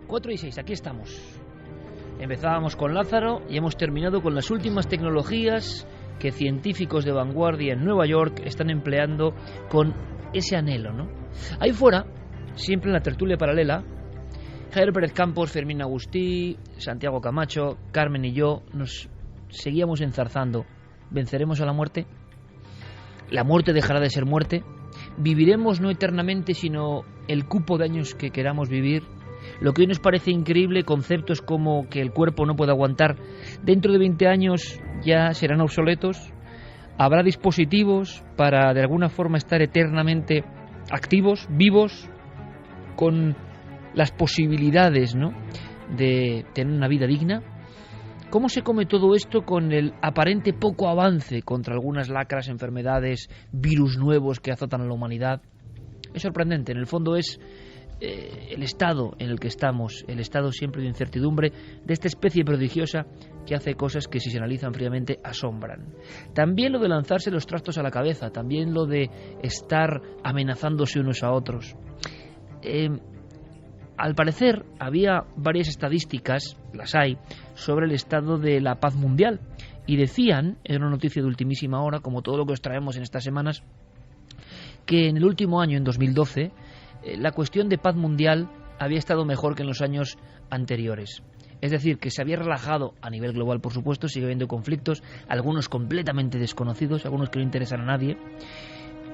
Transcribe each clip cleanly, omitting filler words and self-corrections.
4:06, aquí estamos. Empezábamos con Lázaro y hemos terminado con las últimas tecnologías que científicos de vanguardia en Nueva York están empleando con ese anhelo, ¿no? Ahí fuera, siempre en la tertulia paralela, Javier Pérez Campos, Fermín Agustí, Santiago Camacho, Carmen y yo nos seguíamos enzarzando. ¿Venceremos a la muerte? ¿La muerte dejará de ser muerte? ¿Viviremos no eternamente, sino el cupo de años que queramos vivir? Lo que hoy nos parece increíble, conceptos como que el cuerpo no puede aguantar, dentro de 20 años ya serán obsoletos. ¿Habrá dispositivos para de alguna forma estar eternamente activos, vivos, con las posibilidades, ¿no?, de tener una vida digna? ¿Cómo se come todo esto con el aparente poco avance contra algunas lacras, enfermedades, virus nuevos que azotan a la humanidad? Es sorprendente, en el fondo es el estado en el que estamos, el estado siempre de incertidumbre de esta especie prodigiosa que hace cosas que, si se analizan fríamente, asombran. También lo de lanzarse los trastos a la cabeza, también lo de estar amenazándose unos a otros. Al parecer había varias estadísticas, las hay, sobre el estado de la paz mundial, y decían, en una noticia de ultimísima hora, como todo lo que os traemos en estas semanas, que en el último año, en 2012, la cuestión de paz mundial había estado mejor que en los años anteriores. Es decir, que se había relajado a nivel global, por supuesto, sigue habiendo conflictos, algunos completamente desconocidos, algunos que no interesan a nadie,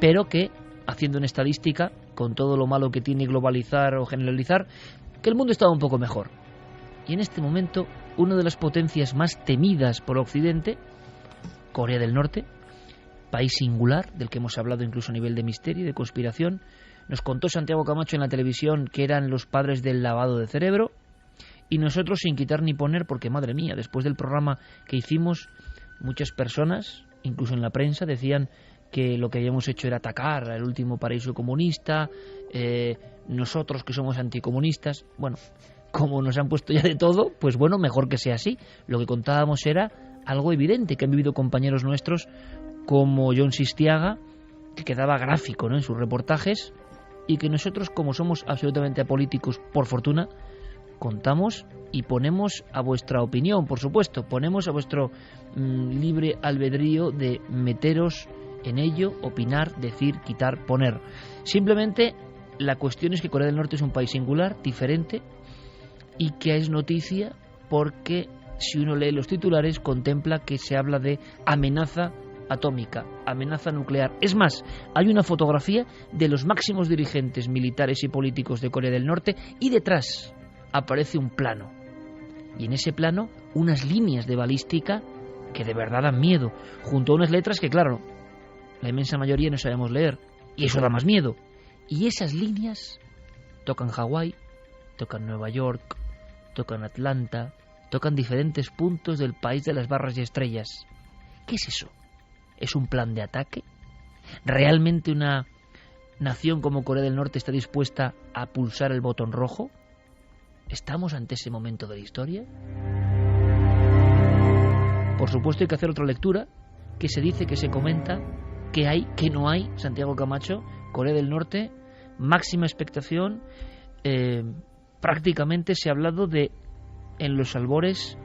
pero que, haciendo una estadística, con todo lo malo que tiene globalizar o generalizar, que el mundo estaba un poco mejor. Y en este momento, una de las potencias más temidas por Occidente, Corea del Norte, país singular, del que hemos hablado incluso a nivel de misterio y de conspiración, nos contó Santiago Camacho en la televisión que eran los padres del lavado de cerebro, y nosotros sin quitar ni poner, porque madre mía, después del programa que hicimos, muchas personas, incluso en la prensa, decían que lo que habíamos hecho era atacar al último paraíso comunista, nosotros que somos anticomunistas. Bueno, como nos han puesto ya de todo, pues bueno, mejor que sea así. Lo que contábamos era algo evidente que han vivido compañeros nuestros como John Sistiaga, que quedaba gráfico, ¿no?, en sus reportajes, y que nosotros, como somos absolutamente apolíticos, por fortuna, contamos y ponemos a vuestra opinión, por supuesto, ponemos a vuestro libre albedrío de meteros en ello, opinar, decir, quitar, poner. Simplemente la cuestión es que Corea del Norte es un país singular, diferente, y que es noticia porque si uno lee los titulares contempla que se habla de amenaza atómica, amenaza nuclear. Es más, hay una fotografía de los máximos dirigentes militares y políticos de Corea del Norte y detrás aparece un plano. Y en ese plano unas líneas de balística que de verdad dan miedo, junto a unas letras que, claro, la inmensa mayoría no sabemos leer, y eso da más miedo. Y esas líneas tocan Hawái, tocan Nueva York, tocan Atlanta, tocan diferentes puntos del país de las barras y estrellas. ¿Qué es eso? ¿Es un plan de ataque? ¿Realmente una nación como Corea del Norte está dispuesta a pulsar el botón rojo? ¿Estamos ante ese momento de la historia? Por supuesto hay que hacer otra lectura, que se dice, que se comenta, que hay, que no hay. Santiago Camacho, Corea del Norte, máxima expectación, prácticamente se ha hablado de, en los albores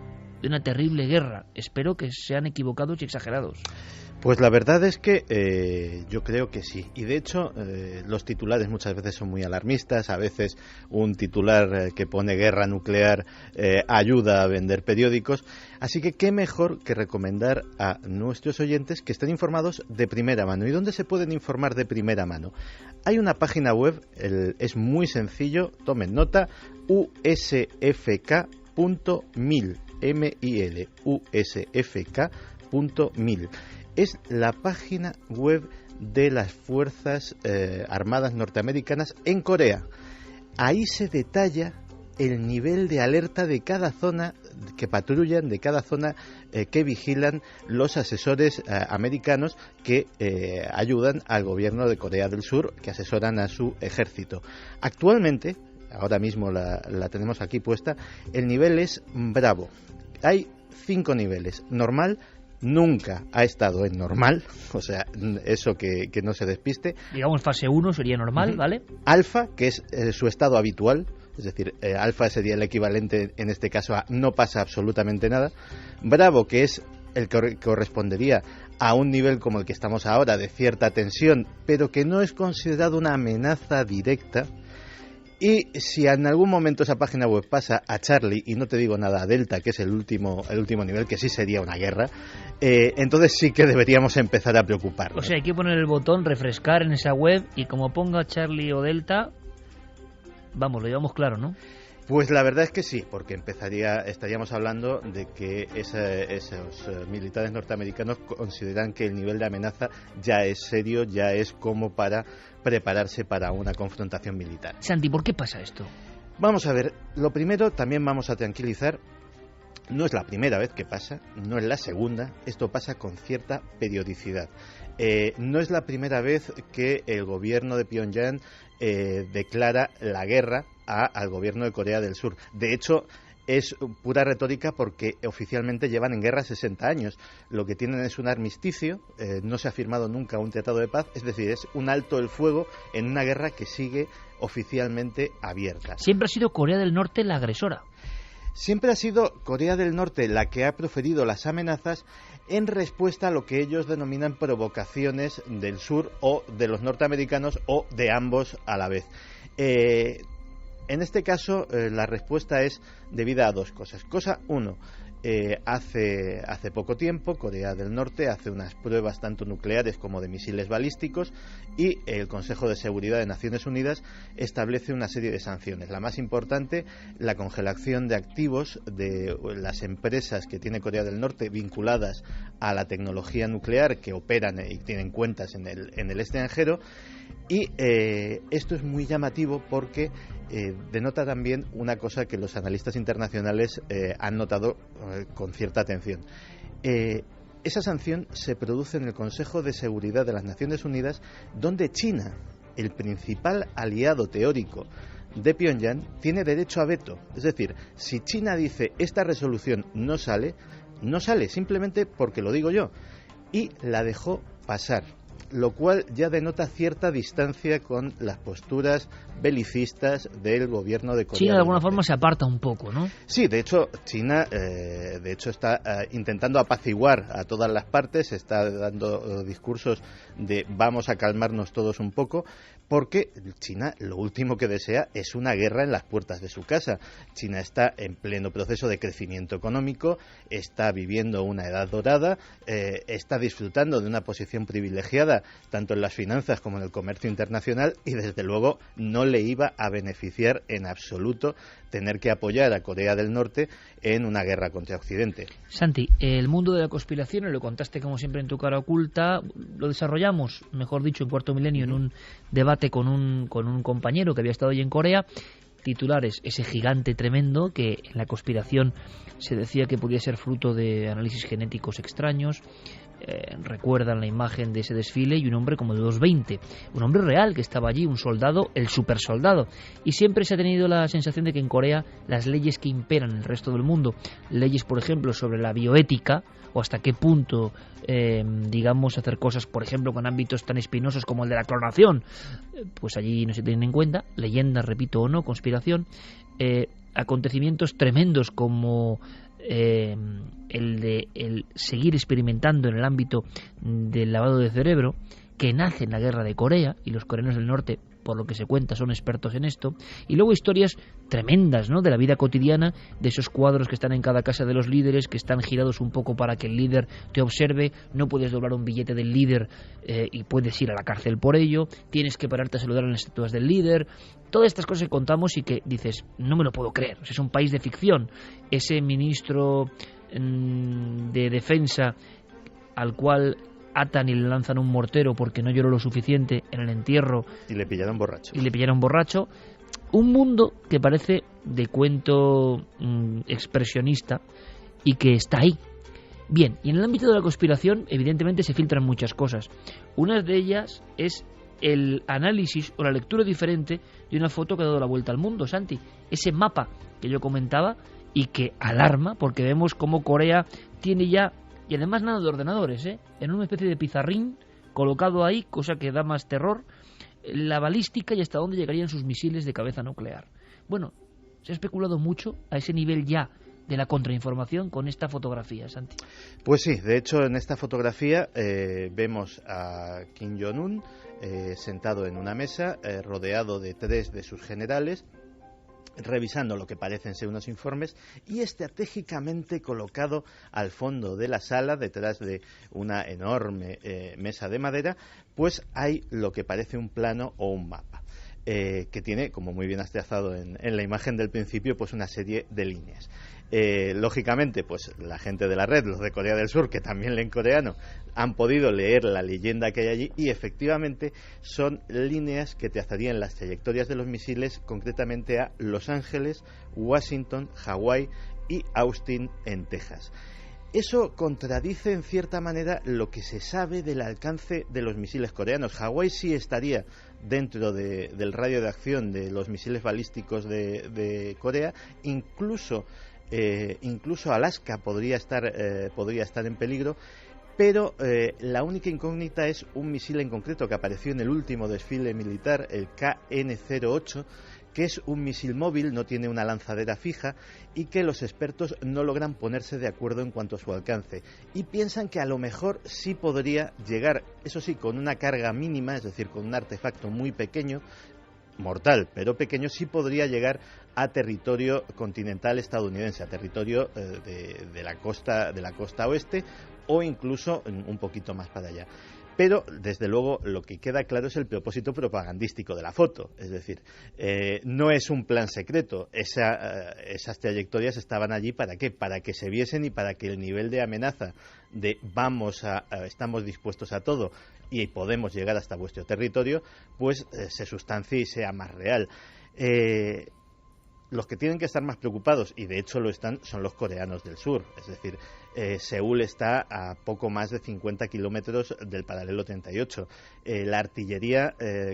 de una terrible guerra. Espero que sean equivocados y exagerados. Pues la verdad es que yo creo que sí. Y de hecho, los titulares muchas veces son muy alarmistas. A veces un titular que pone guerra nuclear ayuda a vender periódicos. Así que qué mejor que recomendar a nuestros oyentes que estén informados de primera mano. ¿Y dónde se pueden informar de primera mano? Hay una página web, es muy sencillo, tomen nota, usfk.mil, M-I-L, usfk.mil. Es la página web de las Fuerzas Armadas norteamericanas en Corea. Ahí se detalla el nivel de alerta de cada zona que patrullan, de cada zona que vigilan los asesores americanos que ayudan al gobierno de Corea del Sur, que asesoran a su ejército. Actualmente, ahora mismo la tenemos aquí puesta, el nivel es bravo. Hay 5 niveles. Normal, nunca ha estado en normal, o sea, eso que no se despiste. Digamos fase 1 sería normal, ¿vale? Alfa, que es su estado habitual, es decir, alfa sería el equivalente en este caso a no pasa absolutamente nada. Bravo, que es el que correspondería a un nivel como el que estamos ahora, de cierta tensión, pero que no es considerado una amenaza directa. Y si en algún momento esa página web pasa a Charlie, y no te digo nada, a Delta, que es el último nivel, que sí sería una guerra, entonces sí que deberíamos empezar a preocuparnos. O sea, hay que poner el botón refrescar en esa web y como ponga Charlie o Delta, vamos, lo llevamos claro, ¿no? Pues la verdad es que sí, porque estaríamos hablando de que esos militares norteamericanos consideran que el nivel de amenaza ya es serio, ya es como para prepararse para una confrontación militar. Santi, ¿por qué pasa esto? Vamos a ver, lo primero también vamos a tranquilizar. No es la primera vez que pasa, no es la segunda, esto pasa con cierta periodicidad. No es la primera vez que el gobierno de Pyongyang declara la guerra al gobierno de Corea del Sur. De hecho, es pura retórica porque oficialmente llevan en guerra 60 años. Lo que tienen es un armisticio, no se ha firmado nunca un tratado de paz, es decir, es un alto el fuego en una guerra que sigue oficialmente abierta. Siempre ha sido Corea del Norte la agresora. Siempre ha sido Corea del Norte la que ha proferido las amenazas en respuesta a lo que ellos denominan provocaciones del sur o de los norteamericanos o de ambos a la vez. En este caso, la respuesta es debida a dos cosas. Cosa uno, hace poco tiempo Corea del Norte hace unas pruebas tanto nucleares como de misiles balísticos y el Consejo de Seguridad de Naciones Unidas establece una serie de sanciones. La más importante, la congelación de activos de las empresas que tiene Corea del Norte vinculadas a la tecnología nuclear que operan y tienen cuentas en el extranjero. Y esto es muy llamativo porque denota también una cosa que los analistas internacionales han notado con cierta atención. Esa sanción se produce en el Consejo de Seguridad de las Naciones Unidas, donde China, el principal aliado teórico de Pyongyang, tiene derecho a veto. Es decir, si China dice esta resolución no sale simplemente porque lo digo yo, y la dejó pasar, lo cual ya denota cierta distancia con las posturas belicistas del gobierno de Corea. China de alguna forma se aparta un poco, ¿no? Sí, de hecho, China está intentando apaciguar a todas las partes, está dando discursos de vamos a calmarnos todos un poco, porque China lo último que desea es una guerra en las puertas de su casa. China está en pleno proceso de crecimiento económico, está viviendo una edad dorada, está disfrutando de una posición privilegiada tanto en las finanzas como en el comercio internacional y desde luego no le iba a beneficiar en absoluto tener que apoyar a Corea del Norte en una guerra contra Occidente. Santi, el mundo de la conspiración, lo contaste como siempre en Tu Cara Oculta, lo desarrollamos, mejor dicho, en Cuarto Milenio en un debate con un compañero que había estado allí en Corea. Titulares, ese gigante tremendo que en la conspiración se decía que podía ser fruto de análisis genéticos extraños. Recuerdan la imagen de ese desfile y un hombre como de 2,20, un hombre real que estaba allí, un soldado, el supersoldado. Y siempre se ha tenido la sensación de que en Corea las leyes que imperan en el resto del mundo, leyes por ejemplo sobre la bioética o hasta qué punto hacer cosas por ejemplo con ámbitos tan espinosos como el de la clonación, pues allí no se tienen en cuenta. Leyendas, repito o no, conspiración, acontecimientos tremendos como el seguir experimentando en el ámbito del lavado de cerebro, que nace en la guerra de Corea, y los coreanos del norte, por lo que se cuenta, son expertos en esto. Y luego historias tremendas, ¿no?, de la vida cotidiana, de esos cuadros que están en cada casa de los líderes, que están girados un poco para que el líder te observe. No puedes doblar un billete del líder y puedes ir a la cárcel por ello. Tienes que pararte a saludar en las estatuas del líder. Todas estas cosas que contamos y que dices, no me lo puedo creer, es un país de ficción. Ese ministro de defensa al cual atan y le lanzan un mortero porque no lloró lo suficiente en el entierro y le pillaron borracho. Un mundo que parece de cuento expresionista y que está ahí. Bien, y en el ámbito de la conspiración evidentemente se filtran muchas cosas. Una de ellas es el análisis o la lectura diferente de una foto que ha dado la vuelta al mundo, Santi. Ese mapa que yo comentaba y que alarma porque vemos cómo Corea tiene ya, y además nada de ordenadores, en una especie de pizarrín colocado ahí, cosa que da más terror, la balística y hasta dónde llegarían sus misiles de cabeza nuclear. Bueno, Se ha especulado mucho a ese nivel ya de la contrainformación con esta fotografía, Santi. Pues sí, de hecho en esta fotografía vemos a Kim Jong-un sentado en una mesa, rodeado de 3 de sus generales, revisando lo que parecen ser unos informes y estratégicamente colocado al fondo de la sala, detrás de una enorme mesa de madera, pues hay lo que parece un plano o un mapa. Que tiene, como muy bien has trazado en la imagen del principio, pues una serie de líneas. Lógicamente, pues la gente de la red, los de Corea del Sur, que también leen coreano, han podido leer la leyenda que hay allí y efectivamente son líneas que trazarían las trayectorias de los misiles concretamente a Los Ángeles, Washington, Hawái y Austin en Texas. Eso contradice en cierta manera lo que se sabe del alcance de los misiles coreanos. Hawái sí estaría dentro del radio de acción de los misiles balísticos de Corea, incluso Alaska podría estar en peligro, pero la única incógnita es un misil en concreto que apareció en el último desfile militar, el KN-08, que es un misil móvil, no tiene una lanzadera fija y que los expertos no logran ponerse de acuerdo en cuanto a su alcance y piensan que a lo mejor sí podría llegar, eso sí, con una carga mínima, es decir, con un artefacto muy pequeño, mortal, pero pequeño, sí podría llegar a territorio continental estadounidense, a territorio de la costa oeste o incluso un poquito más para allá. Pero, desde luego, lo que queda claro es el propósito propagandístico de la foto. Es decir, no es un plan secreto. Esas trayectorias estaban allí ¿para qué? Para que se viesen y para que el nivel de amenaza de estamos dispuestos a todo y podemos llegar hasta vuestro territorio, pues se sustancie y sea más real. Los que tienen que estar más preocupados, y de hecho lo están, son los coreanos del sur. Es decir, Seúl está a poco más de 50 kilómetros del paralelo 38. La artillería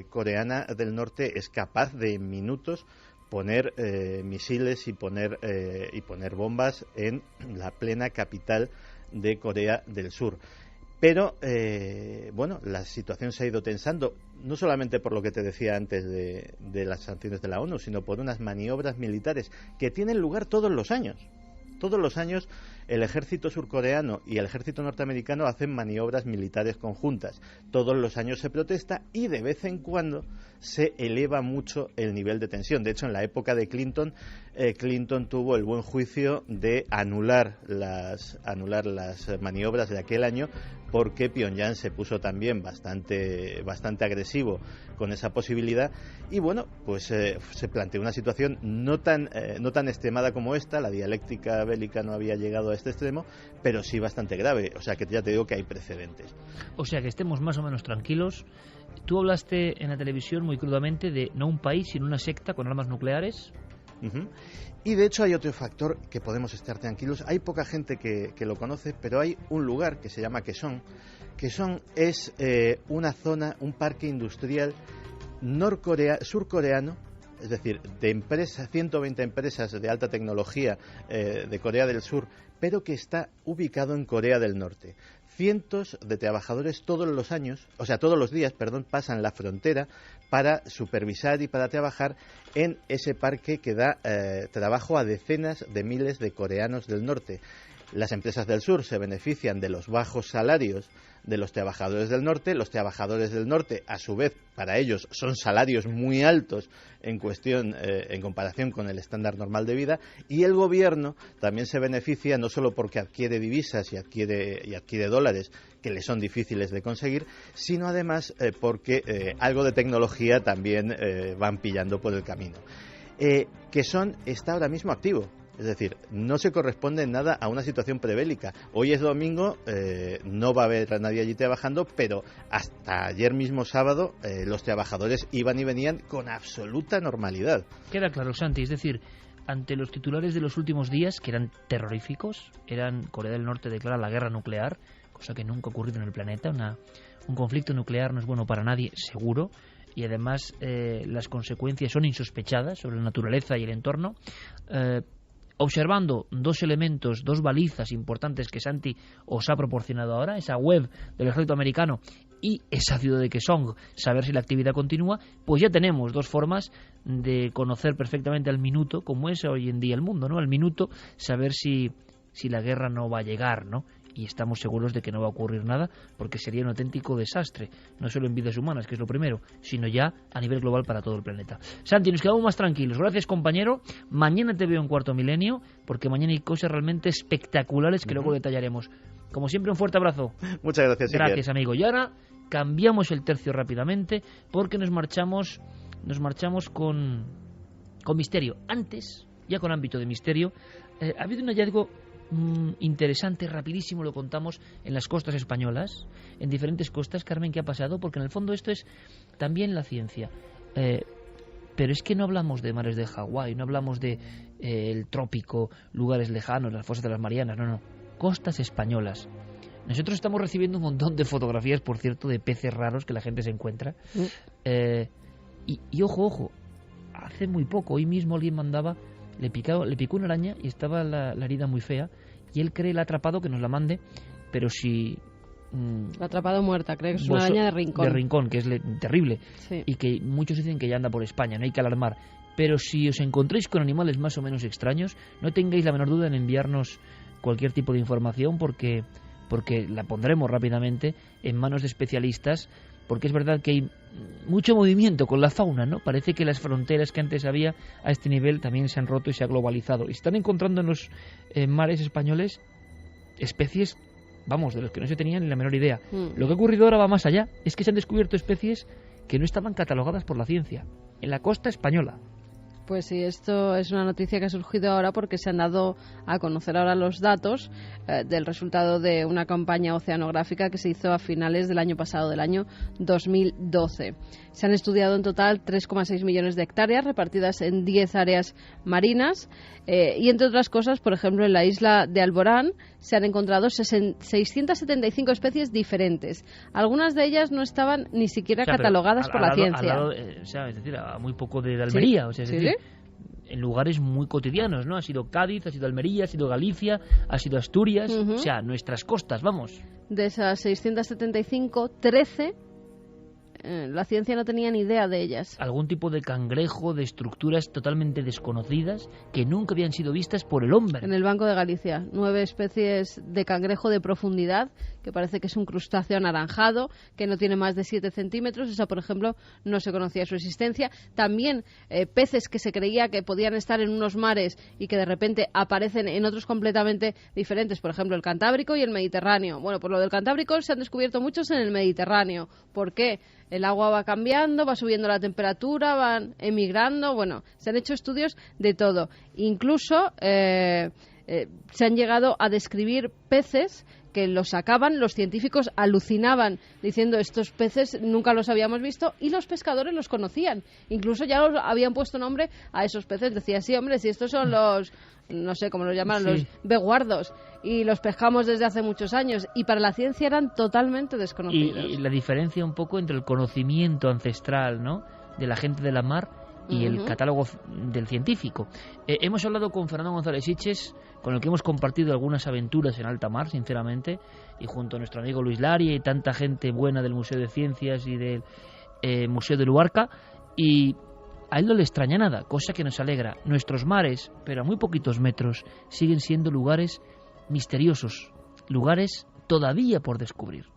coreana del norte es capaz de en minutos poner misiles y poner bombas en la plena capital de Corea del Sur. Pero, la situación se ha ido tensando, no solamente por lo que te decía antes de las sanciones de la ONU, sino por unas maniobras militares que tienen lugar todos los años. Todos los años el ejército surcoreano y el ejército norteamericano hacen maniobras militares conjuntas. Todos los años se protesta y de vez en cuando se eleva mucho el nivel de tensión. De hecho, en la época de Clinton, Clinton tuvo el buen juicio de anular las maniobras de aquel año porque Pyongyang se puso también bastante agresivo con esa posibilidad y bueno, pues se planteó una situación no tan extremada como esta. La dialéctica bélica no había llegado a este extremo, pero sí bastante grave, o sea que ya te digo que hay precedentes. O sea que estemos más o menos tranquilos. Tú hablaste en la televisión muy crudamente de no un país, sino una secta con armas nucleares. Uh-huh. Y de hecho hay otro factor que podemos estar tranquilos. Hay poca gente que lo conoce, pero hay un lugar que se llama Kaesong. Kaesong es una zona, un parque industrial surcoreano, es decir, de empresas, 120 empresas de alta tecnología de Corea del Sur, pero que está ubicado en Corea del Norte. Cientos de trabajadores todos los días, pasan la frontera para supervisar y para trabajar en ese parque que da trabajo a decenas de miles de coreanos del norte. Las empresas del sur se benefician de los bajos salarios de los trabajadores del norte. Los trabajadores del norte, a su vez, para ellos son salarios muy altos en comparación con el estándar normal de vida, y el gobierno también se beneficia no solo porque adquiere divisas y adquiere dólares que le son difíciles de conseguir, sino además porque algo de tecnología también van pillando por el camino. Kaesong está ahora mismo activo. Es decir, no se corresponde en nada a una situación prebélica. Hoy es domingo, no va a haber a nadie allí trabajando, pero hasta ayer mismo sábado los trabajadores iban y venían con absoluta normalidad. Queda claro, Santi, es decir, ante los titulares de los últimos días, que eran terroríficos, Corea del Norte declara la guerra nuclear, cosa que nunca ha ocurrido en el planeta. Un conflicto nuclear no es bueno para nadie, seguro, y además las consecuencias son insospechadas sobre la naturaleza y el entorno. observando dos elementos, dos balizas importantes que Santi os ha proporcionado ahora, esa web del ejército americano y esa ciudad de Kaesong, saber si la actividad continúa, pues ya tenemos dos formas de conocer perfectamente al minuto, como es hoy en día el mundo, ¿no? Al minuto, saber si la guerra no va a llegar, ¿no? Y estamos seguros de que no va a ocurrir nada, porque sería un auténtico desastre, no solo en vidas humanas, que es lo primero, sino ya a nivel global para todo el planeta. Santi, nos quedamos más tranquilos. Gracias, compañero. Mañana te veo en Cuarto Milenio, porque mañana hay cosas realmente espectaculares que luego detallaremos. Como siempre, un fuerte abrazo. Muchas gracias. Gracias, amigo. Y ahora cambiamos el tercio rápidamente, porque nos marchamos con misterio. Antes, ya con ámbito de misterio, ha habido un hallazgo interesante, rapidísimo, lo contamos en las costas españolas, en diferentes costas. Carmen, ¿qué ha pasado? Porque en el fondo esto es también la ciencia, pero es que no hablamos de mares de Hawái, no hablamos de el trópico, lugares lejanos, las fosas de las Marianas, no, costas españolas. Nosotros estamos recibiendo un montón de fotografías, por cierto, de peces raros que la gente se encuentra, y ojo, hace muy poco, hoy mismo alguien mandaba, le picó una araña y estaba la herida muy fea, y él cree, la ha atrapado, que nos la mande, pero si... la ha atrapado muerta, creo que es una araña de rincón. De rincón, que es terrible, sí. Y que muchos dicen que ya anda por España, no hay que alarmar. Pero si os encontréis con animales más o menos extraños, no tengáis la menor duda en enviarnos cualquier tipo de información, porque la pondremos rápidamente en manos de especialistas, porque es verdad que hay mucho movimiento con la fauna, ¿no? Parece que las fronteras que antes había a este nivel también se han roto y se ha globalizado. Y están encontrando en los mares españoles especies, vamos, de los que no se tenían ni la menor idea. Lo que ha ocurrido ahora va más allá. Es que se han descubierto especies que no estaban catalogadas por la ciencia en la costa española. Pues sí, esto es una noticia que ha surgido ahora porque se han dado a conocer ahora los datos del resultado de una campaña oceanográfica que se hizo a finales del año pasado, del año 2012. Se han estudiado en total 3,6 millones de hectáreas repartidas en 10 áreas marinas y, entre otras cosas, por ejemplo, en la isla de Alborán se han encontrado 675 especies diferentes. Algunas de ellas no estaban ni siquiera catalogadas por la ciencia. Es decir, a muy poco de Almería. Sí, es decir, en lugares muy cotidianos, ¿no? Ha sido Cádiz, ha sido Almería, ha sido Galicia, ha sido Asturias, o sea, nuestras costas, vamos. De esas 675, 13... la ciencia no tenía ni idea de ellas. Algún tipo de cangrejo, de estructuras totalmente desconocidas que nunca habían sido vistas por el hombre. En el Banco de Galicia, 9 especies de cangrejo de profundidad, que parece que es un crustáceo anaranjado, que no tiene más de 7 centímetros. Esa, por ejemplo, no se conocía su existencia. También peces que se creía que podían estar en unos mares y que de repente aparecen en otros completamente diferentes. Por ejemplo, el Cantábrico y el Mediterráneo. Bueno, por lo del Cantábrico se han descubierto muchos en el Mediterráneo. ¿Por qué? El agua va cambiando, va subiendo la temperatura, van emigrando. Bueno, se han hecho estudios de todo. Incluso se han llegado a describir peces que los sacaban, los científicos alucinaban diciendo estos peces nunca los habíamos visto, y los pescadores los conocían. Incluso ya los habían puesto nombre a esos peces. Decía, sí, hombre, si estos son los, no sé cómo los llaman, los beguardos, y los pescamos desde hace muchos años, y para la ciencia eran totalmente desconocidos. Y la diferencia un poco entre el conocimiento ancestral, ¿no?, de la gente de la mar y el catálogo del científico. Hemos hablado con Fernando González Sitges, con el que hemos compartido algunas aventuras en alta mar, sinceramente, y junto a nuestro amigo Luis Laria y tanta gente buena del Museo de Ciencias y del Museo de Luarca, y a él no le extraña nada, cosa que nos alegra. Nuestros mares, pero a muy poquitos metros, siguen siendo lugares misteriosos, lugares todavía por descubrir.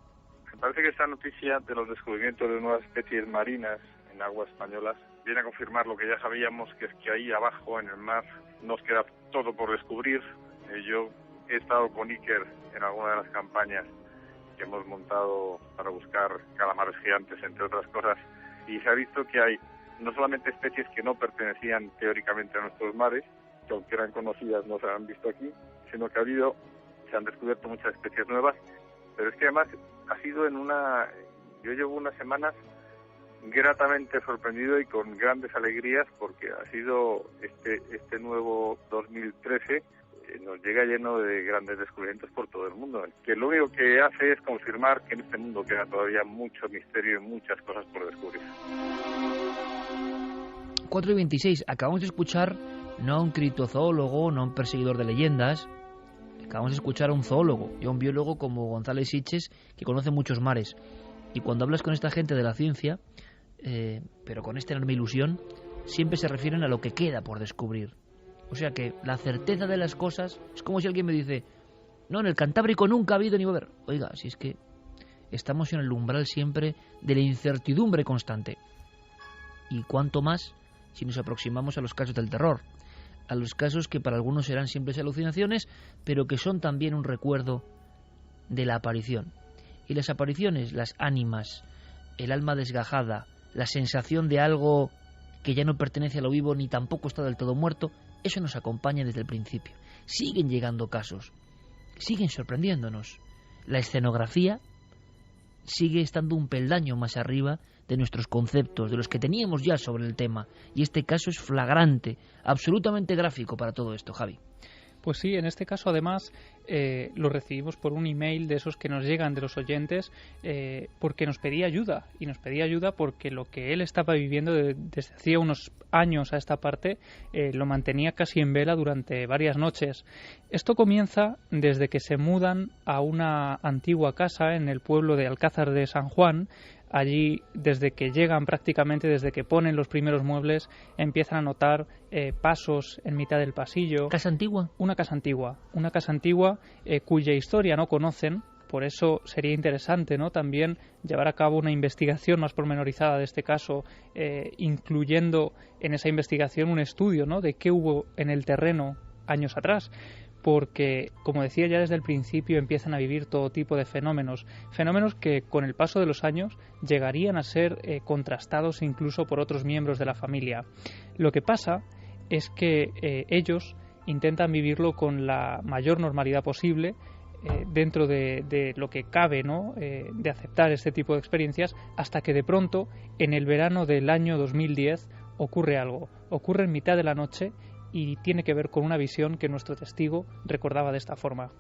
Me parece que esta noticia de los descubrimientos de nuevas especies marinas en aguas españolas viene a confirmar lo que ya sabíamos, que es que ahí abajo en el mar nos queda todo por descubrir. Yo he estado con Iker en alguna de las campañas que hemos montado para buscar calamares gigantes, entre otras cosas, y se ha visto que hay no solamente especies que no pertenecían teóricamente a nuestros mares, que aunque eran conocidas no se han visto aquí, sino que se han descubierto muchas especies nuevas, pero es que además ha sido yo llevo unas semanas gratamente sorprendido y con grandes alegrías, porque ha sido este nuevo 2013 nos llega lleno de grandes descubrimientos por todo el mundo, que lo único que hace es confirmar que en este mundo queda todavía mucho misterio y muchas cosas por descubrir. 4:26, acabamos de escuchar no a un criptozoólogo, no a un perseguidor de leyendas. Acabamos de escuchar a un zoólogo y a un biólogo como González Sitges, que conoce muchos mares. Y cuando hablas con esta gente de la ciencia, pero con esta enorme ilusión, siempre se refieren a lo que queda por descubrir. O sea que la certeza de las cosas es como si alguien me dice: no, en el Cantábrico nunca ha habido ni va a haber. Oiga, si es que estamos en el umbral siempre de la incertidumbre constante. Y cuanto más si nos aproximamos a los casos del terror, a los casos que para algunos serán simples alucinaciones, pero que son también un recuerdo de la aparición. Y las apariciones, las ánimas, el alma desgajada, la sensación de algo que ya no pertenece a lo vivo ni tampoco está del todo muerto, eso nos acompaña desde el principio. Siguen llegando casos, siguen sorprendiéndonos. La escenografía sigue estando un peldaño más arriba de nuestros conceptos, de los que teníamos ya sobre el tema. Y este caso es flagrante, absolutamente gráfico para todo esto, Javi. Pues sí, en este caso además lo recibimos por un email de esos que nos llegan de los oyentes, porque nos pedía ayuda, y nos pedía ayuda porque lo que él estaba viviendo desde hacía unos años a esta parte lo mantenía casi en vela durante varias noches. Esto comienza desde que se mudan a una antigua casa en el pueblo de Alcázar de San Juan. Allí, desde que llegan prácticamente, desde que ponen los primeros muebles, empiezan a notar pasos en mitad del pasillo. ¿Casa antigua? Una casa antigua cuya historia no conocen. Por eso sería interesante, ¿no?, también llevar a cabo una investigación más pormenorizada de este caso, incluyendo en esa investigación un estudio, ¿no?, de qué hubo en el terreno años atrás. Porque, como decía ya desde el principio, empiezan a vivir todo tipo de fenómenos que con el paso de los años llegarían a ser contrastados incluso por otros miembros de la familia. Lo que pasa es que ellos intentan vivirlo con la mayor normalidad posible, dentro de lo que cabe, ¿no?, de aceptar este tipo de experiencias, hasta que de pronto, en el verano del año 2010, ocurre algo. Ocurre en mitad de la noche y tiene que ver con una visión que nuestro testigo recordaba de esta forma.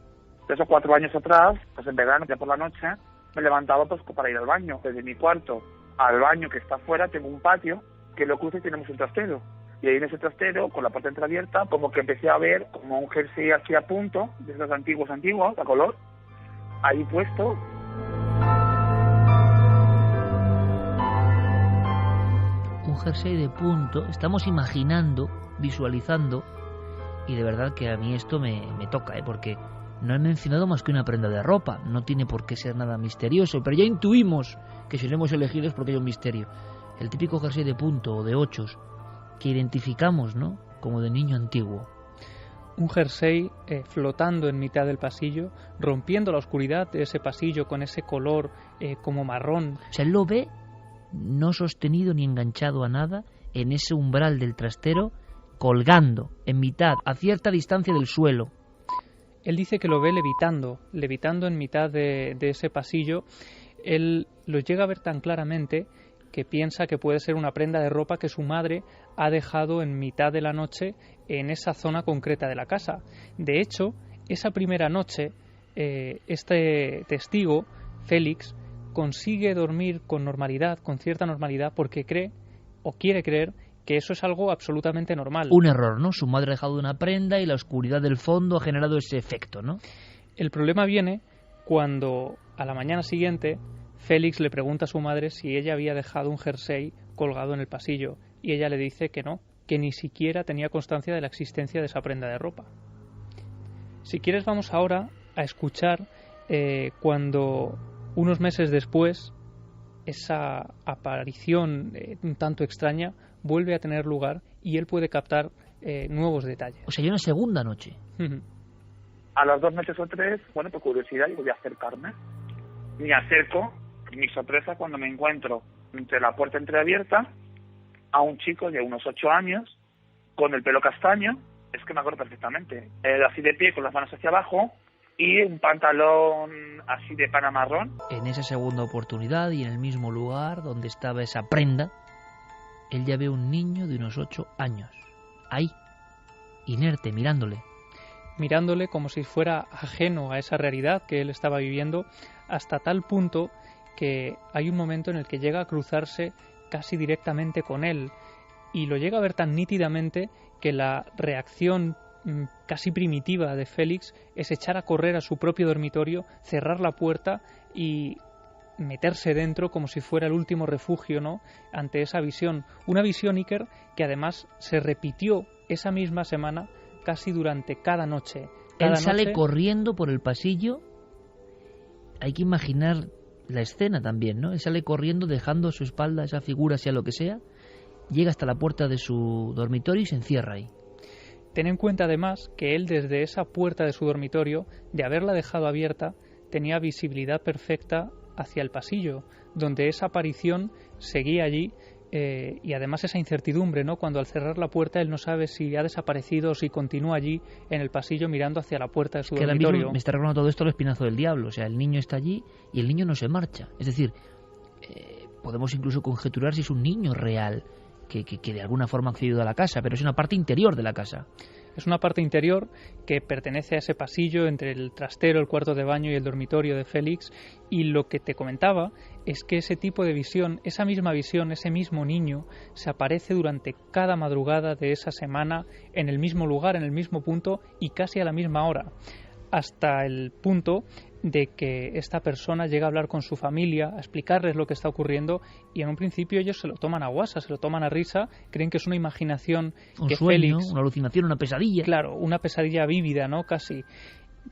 3 o 4 años atrás, pues en verano, ya por la noche, me levantaba pues para ir al baño. Desde mi cuarto al baño que está afuera tengo un patio que lo cruza y tenemos un trastero. Y ahí en ese trastero, con la puerta entreabierta, como que empecé a ver como un jersey aquí a punto, de esos antiguos, a color, ahí puesto. Un jersey de punto, estamos imaginando, visualizando, y de verdad que a mí esto me toca, porque no he mencionado más que una prenda de ropa, no tiene por qué ser nada misterioso, pero ya intuimos que si lo hemos elegido es porque hay un misterio. El típico jersey de punto o de ochos que identificamos, ¿no?, como de niño antiguo. Un jersey flotando en mitad del pasillo, rompiendo la oscuridad de ese pasillo con ese color como marrón. O sea, él lo ve no sostenido ni enganchado a nada en ese umbral del trastero, colgando en mitad, a cierta distancia del suelo. Él dice que lo ve levitando en mitad de ese pasillo. Él lo llega a ver tan claramente que piensa que puede ser una prenda de ropa que su madre ha dejado en mitad de la noche en esa zona concreta de la casa. De hecho, esa primera noche, este testigo, Félix, consigue dormir con normalidad, con cierta normalidad, porque cree o quiere creer que eso es algo absolutamente normal. Un error, ¿no? Su madre ha dejado una prenda y la oscuridad del fondo ha generado ese efecto, ¿no? El problema viene cuando a la mañana siguiente Félix le pregunta a su madre si ella había dejado un jersey colgado en el pasillo, y ella le dice que no, que ni siquiera tenía constancia de la existencia de esa prenda de ropa. Si quieres, vamos ahora a escuchar cuando unos meses después esa aparición un tanto extraña vuelve a tener lugar y él puede captar nuevos detalles. O sea, hay una segunda noche. A las 2 noches o 3, bueno, por curiosidad, yo voy a acercarme. Me acerco, y mi sorpresa cuando me encuentro entre la puerta entreabierta a un chico de unos 8 años, con el pelo castaño, es que me acuerdo perfectamente, así de pie, con las manos hacia abajo, y un pantalón así de pana marrón. En esa segunda oportunidad y en el mismo lugar donde estaba esa prenda, él ya ve un niño de unos 8 años, ahí, inerte, mirándole como si fuera ajeno a esa realidad que él estaba viviendo, hasta tal punto que hay un momento en el que llega a cruzarse casi directamente con él. y lo llega a ver tan nítidamente que la reacción casi primitiva de Félix es echar a correr a su propio dormitorio, cerrar la puerta y meterse dentro como si fuera el último refugio, ¿no?, ante esa visión. Una visión, Iker, que además se repitió esa misma semana casi durante cada noche. Él sale corriendo por el pasillo. Hay que imaginar la escena también, ¿no? Él sale corriendo dejando a su espalda esa figura, sea lo que sea, llega hasta la puerta de su dormitorio y se encierra ahí. Ten en cuenta además que él desde esa puerta de su dormitorio, de haberla dejado abierta, tenía visibilidad perfecta hacia el pasillo, donde esa aparición seguía allí, y además esa incertidumbre, ¿no?, cuando al cerrar la puerta él no sabe si ha desaparecido o si continúa allí en el pasillo mirando hacia la puerta de su dormitorio. Ahora mismo me está recordando todo esto el espinazo del diablo, o sea, el niño está allí y el niño no se marcha. Es decir, podemos incluso conjeturar si es un niño real que de alguna forma ha accedido a la casa, pero es una parte interior de la casa. Es una parte interior que pertenece a ese pasillo entre el trastero, el cuarto de baño y el dormitorio de Félix, y lo que te comentaba es que ese tipo de visión, esa misma visión, ese mismo niño, se aparece durante cada madrugada de esa semana en el mismo lugar, en el mismo punto y casi a la misma hora, hasta el punto de que esta persona llega a hablar con su familia, a explicarles lo que está ocurriendo, y en un principio ellos se lo toman a guasa, se lo toman a risa, creen que es una imaginación, un que sueño, Félix, una alucinación, una pesadilla. Claro, una pesadilla vívida, ¿no?, casi.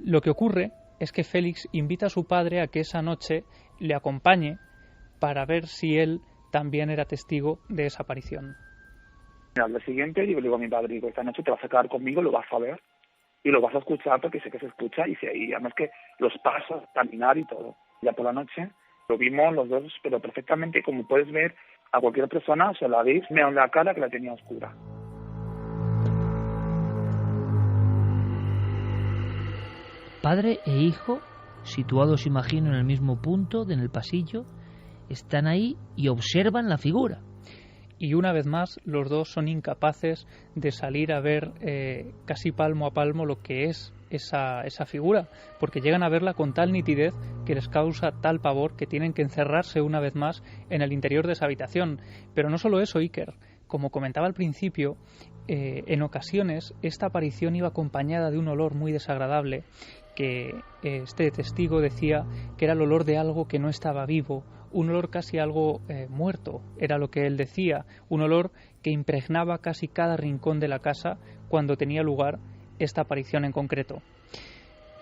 Lo que ocurre es que Félix invita a su padre a que esa noche le acompañe para ver si él también era testigo de esa aparición. Al día siguiente yo le digo a mi padre, digo, esta noche te vas a quedar conmigo, lo vas a ver y lo vas a escuchar porque sé que se escucha y además que los pasos, caminar y todo. Ya por la noche lo vimos los dos, pero perfectamente, como puedes ver a cualquier persona, o sea, la veis, me en la cara que la tenía oscura. Padre e hijo, situados, imagino, en el mismo punto, en el pasillo, están ahí y observan la figura. Y una vez más, los dos son incapaces de salir a ver casi palmo a palmo lo que es esa figura, porque llegan a verla con tal nitidez que les causa tal pavor que tienen que encerrarse una vez más en el interior de esa habitación. Pero no solo eso, Iker. Como comentaba al principio, en ocasiones esta aparición iba acompañada de un olor muy desagradable, que este testigo decía que era el olor de algo que no estaba vivo, un olor casi algo muerto, era lo que él decía, un olor que impregnaba casi cada rincón de la casa cuando tenía lugar esta aparición en concreto.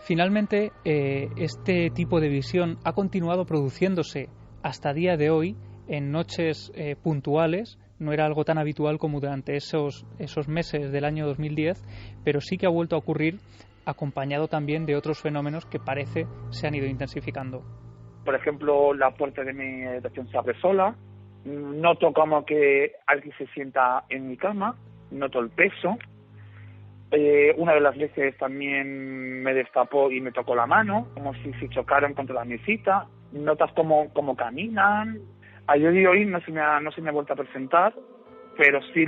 Finalmente, este tipo de visión ha continuado produciéndose hasta día de hoy en noches puntuales. No era algo tan habitual como durante esos meses del año 2010, pero sí que ha vuelto a ocurrir, acompañado también de otros fenómenos que parece se han ido intensificando. Por ejemplo, la puerta de mi habitación se abre sola, noto como que alguien se sienta en mi cama, noto el peso. Una de las veces también me destapó y me tocó la mano, como si se chocaran contra la mesita. Notas como caminan. A día de hoy no se me ha vuelto a presentar, pero sí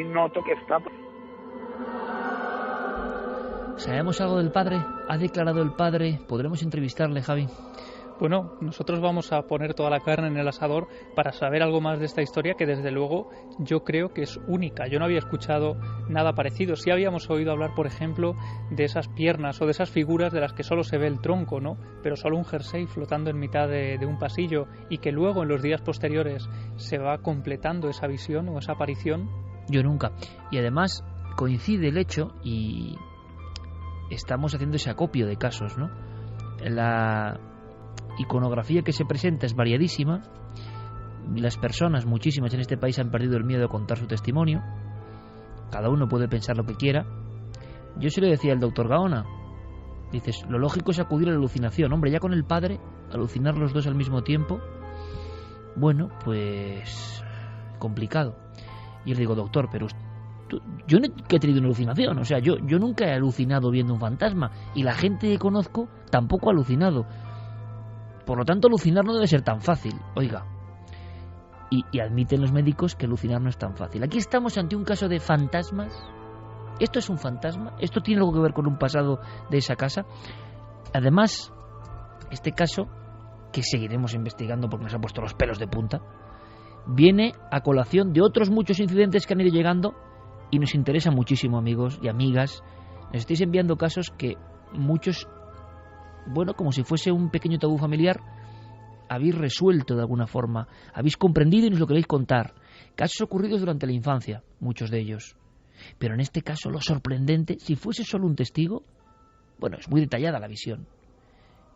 noto que está. ¿Sabemos algo del padre? ¿Ha declarado el padre? ¿Podremos entrevistarle, Javi? Bueno, nosotros vamos a poner toda la carne en el asador para saber algo más de esta historia que desde luego yo creo que es única. Yo no había escuchado nada parecido. Sí habíamos oído hablar, por ejemplo, de esas piernas o de esas figuras de las que solo se ve el tronco, ¿no? Pero solo un jersey flotando en mitad de un pasillo y que luego en los días posteriores se va completando esa visión o esa aparición. Yo nunca. Y además coincide el hecho y estamos haciendo ese acopio de casos, ¿no? La iconografía que se presenta es variadísima. Las personas, muchísimas en este país, han perdido el miedo a contar su testimonio. Cada uno puede pensar lo que quiera. Yo se lo decía al doctor Gaona. Dices, lo lógico es acudir a la alucinación. Hombre, ya con el padre, alucinar los dos al mismo tiempo, bueno, pues complicado. Y le digo, doctor, pero yo no he tenido una alucinación. O sea, yo nunca he alucinado viendo un fantasma. Y la gente que conozco tampoco ha alucinado. Por lo tanto, alucinar no debe ser tan fácil. Oiga, y admiten los médicos que alucinar no es tan fácil. Aquí estamos ante un caso de fantasmas. ¿Esto es un fantasma? ¿Esto tiene algo que ver con un pasado de esa casa? Además, este caso, que seguiremos investigando porque nos ha puesto los pelos de punta, viene a colación de otros muchos incidentes que han ido llegando y nos interesa muchísimo, amigos y amigas. Nos estáis enviando casos que muchos, bueno, como si fuese un pequeño tabú familiar, habéis resuelto de alguna forma, habéis comprendido y nos lo queréis contar. Casos ocurridos durante la infancia, muchos de ellos. Pero en este caso lo sorprendente, si fuese solo un testigo, bueno, es muy detallada la visión.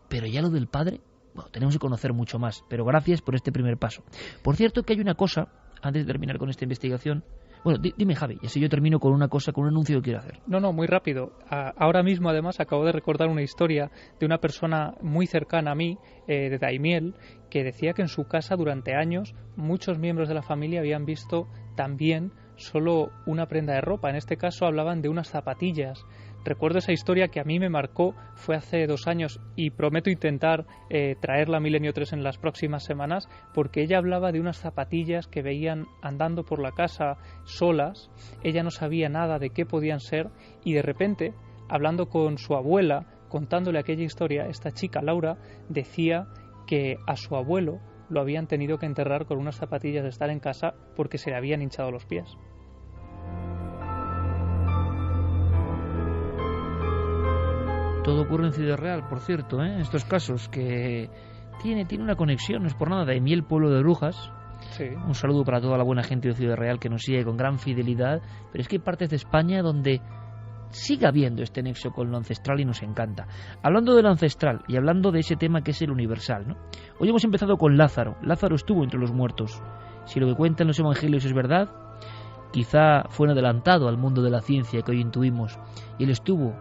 Pero ya lo del padre, bueno, tenemos que conocer mucho más. Pero gracias por este primer paso. Por cierto que hay una cosa, antes de terminar con esta investigación. Bueno, dime, Javi, y así yo termino con una cosa, con un anuncio que quiero hacer. No, muy rápido. Ahora mismo, además, acabo de recordar una historia de una persona muy cercana a mí, de Daimiel, que decía que en su casa durante años muchos miembros de la familia habían visto también solo una prenda de ropa. En este caso hablaban de unas zapatillas. Recuerdo esa historia que a mí me marcó, fue hace 2 años y prometo intentar traerla a Milenio 3 en las próximas semanas, porque ella hablaba de unas zapatillas que veían andando por la casa solas, ella no sabía nada de qué podían ser y de repente, hablando con su abuela, contándole aquella historia, esta chica Laura decía que a su abuelo lo habían tenido que enterrar con unas zapatillas de estar en casa porque se le habían hinchado los pies. Todo ocurre en Ciudad Real, por cierto, en estos casos, que tiene una conexión, no es por nada, Daimiel, pueblo de brujas. Sí. Un saludo para toda la buena gente de Ciudad Real que nos sigue con gran fidelidad, pero es que hay partes de España donde sigue habiendo este nexo con lo ancestral y nos encanta. Hablando de lo ancestral y hablando de ese tema que es el universal, ¿no? Hoy hemos empezado con Lázaro. Lázaro estuvo entre los muertos. Si lo que cuentan los evangelios es verdad, quizá fue un adelantado al mundo de la ciencia que hoy intuimos, y él estuvo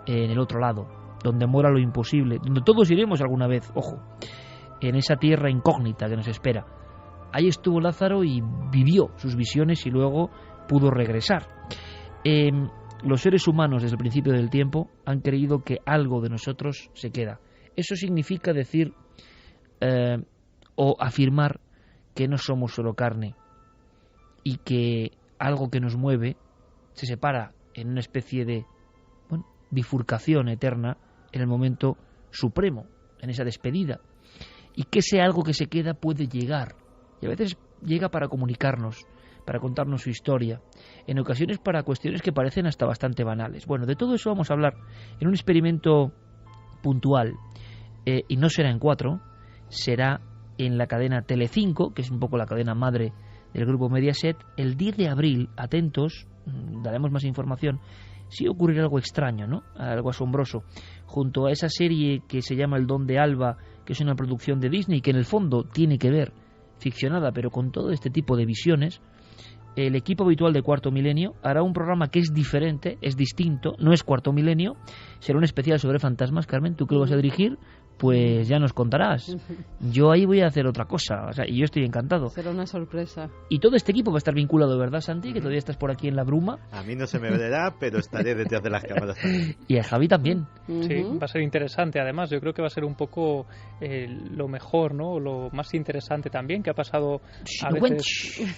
en el otro lado, donde mora lo imposible, donde todos iremos alguna vez, ojo, en esa tierra incógnita que nos espera. Ahí estuvo Lázaro y vivió sus visiones y luego pudo regresar. Los seres humanos desde el principio del tiempo han creído que algo de nosotros se queda. Eso significa decir o afirmar que no somos solo carne y que algo que nos mueve se separa en una especie de bifurcación eterna en el momento supremo, en esa despedida, y que ese algo que se queda puede llegar, y a veces llega para comunicarnos, para contarnos su historia, en ocasiones para cuestiones que parecen hasta bastante banales. Bueno, de todo eso vamos a hablar en un experimento puntual, y no será en 4, será en la cadena Telecinco, que es un poco la cadena madre del grupo Mediaset, el 10 de abril, atentos, daremos más información, sí ocurrirá algo extraño, ¿no? Algo asombroso. Junto a esa serie que se llama El Don de Alba, que es una producción de Disney, que en el fondo tiene que ver, ficcionada, pero con todo este tipo de visiones, el equipo habitual de Cuarto Milenio hará un programa que es diferente, es distinto, no es Cuarto Milenio, será un especial sobre fantasmas. Carmen, ¿tú que lo vas a dirigir? Pues ya nos contarás. Yo ahí voy a hacer otra cosa, o sea, y yo estoy encantado. Será una sorpresa. Y todo este equipo va a estar vinculado, ¿verdad, Santi? Que todavía estás por aquí en la bruma. A mí no se me verá, pero estaré detrás de las cámaras también. Y a Javi también. Sí, va a ser interesante. Además, yo creo que va a ser un poco lo mejor, ¿no? Lo más interesante también que ha pasado a veces.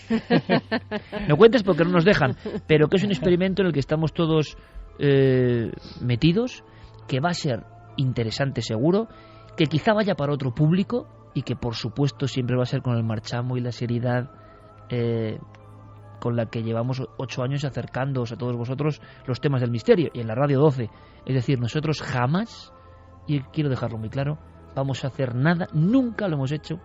No cuentes porque no nos dejan, pero que es un experimento en el que estamos todos metidos, que va a ser interesante seguro, que quizá vaya para otro público y que por supuesto siempre va a ser con el marchamo y la seriedad con la que llevamos 8 años acercándoos a todos vosotros los temas del misterio, y en la Radio 12. Es decir, nosotros jamás, y quiero dejarlo muy claro, vamos a hacer nada, nunca lo hemos hecho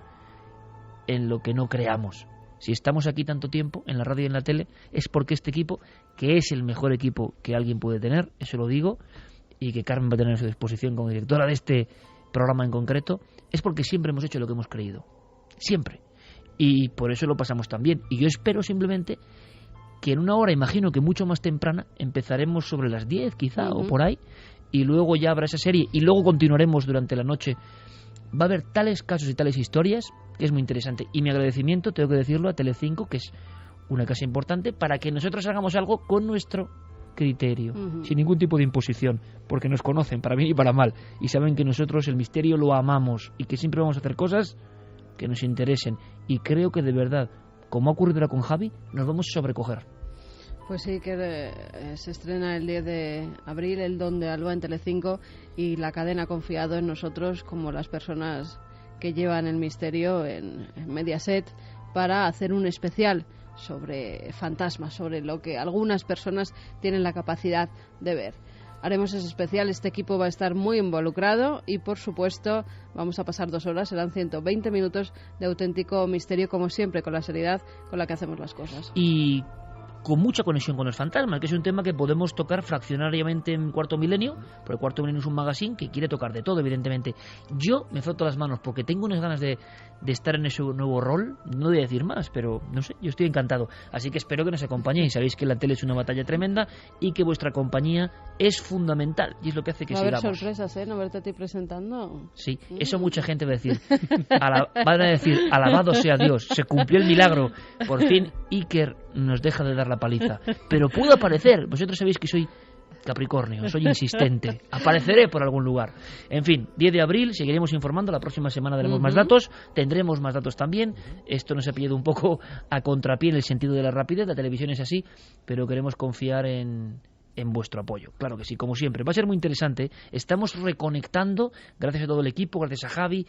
en lo que no creamos. Si estamos aquí tanto tiempo, en la radio y en la tele, es porque este equipo, que es el mejor equipo que alguien puede tener, eso lo digo, y que Carmen va a tener a su disposición como directora de este programa en concreto, es porque siempre hemos hecho lo que hemos creído. Siempre. Y por eso lo pasamos tan bien. Y yo espero simplemente que en una hora, imagino que mucho más temprana, empezaremos sobre las 10 quizá, o por ahí, y luego ya habrá esa serie, y luego continuaremos durante la noche. Va a haber tales casos y tales historias que es muy interesante. Y mi agradecimiento, tengo que decirlo, a Telecinco, que es una casa importante, para que nosotros hagamos algo con nuestro criterio, sin ningún tipo de imposición, porque nos conocen para bien y para mal, y saben que nosotros el misterio lo amamos y que siempre vamos a hacer cosas que nos interesen. Y creo que de verdad, como ha ocurrido ahora con Javi, nos vamos a sobrecoger. Pues sí, que se estrena el 10 de abril El Don de Alba en Telecinco, y la cadena ha confiado en nosotros como las personas que llevan el misterio en Mediaset, para hacer un especial sobre fantasmas, sobre lo que algunas personas tienen la capacidad de ver. Haremos ese especial, este equipo va a estar muy involucrado y, por supuesto, vamos a pasar 2 horas, serán 120 minutos de auténtico misterio, como siempre, con la seriedad con la que hacemos las cosas. Y con mucha conexión con los fantasmas, que es un tema que podemos tocar fraccionariamente en Cuarto Milenio, porque Cuarto Milenio es un magazine que quiere tocar de todo, evidentemente. Yo me froto las manos porque tengo unas ganas de estar en ese nuevo rol, no voy a decir más, pero no sé, yo estoy encantado. Así que espero que nos acompañéis. Sabéis que la tele es una batalla tremenda y que vuestra compañía es fundamental, y es lo que hace que sigamos. Va a haber sorpresas, ¿no verte a ti presentando? Sí, eso mucha gente va a decir. Van a decir, alabado sea Dios, se cumplió el milagro. Por fin Iker nos deja de dar la paliza. Pero pudo aparecer. Vosotros sabéis que soy Capricornio, soy insistente. Apareceré por algún lugar. En fin, 10 de abril, seguiremos informando. La próxima semana daremos más datos. Tendremos más datos también. Esto nos ha pillado un poco a contrapié en el sentido de la rapidez. La televisión es así, pero queremos confiar en vuestro apoyo. Claro que sí, como siempre. Va a ser muy interesante. Estamos reconectando, gracias a todo el equipo, gracias a Javi,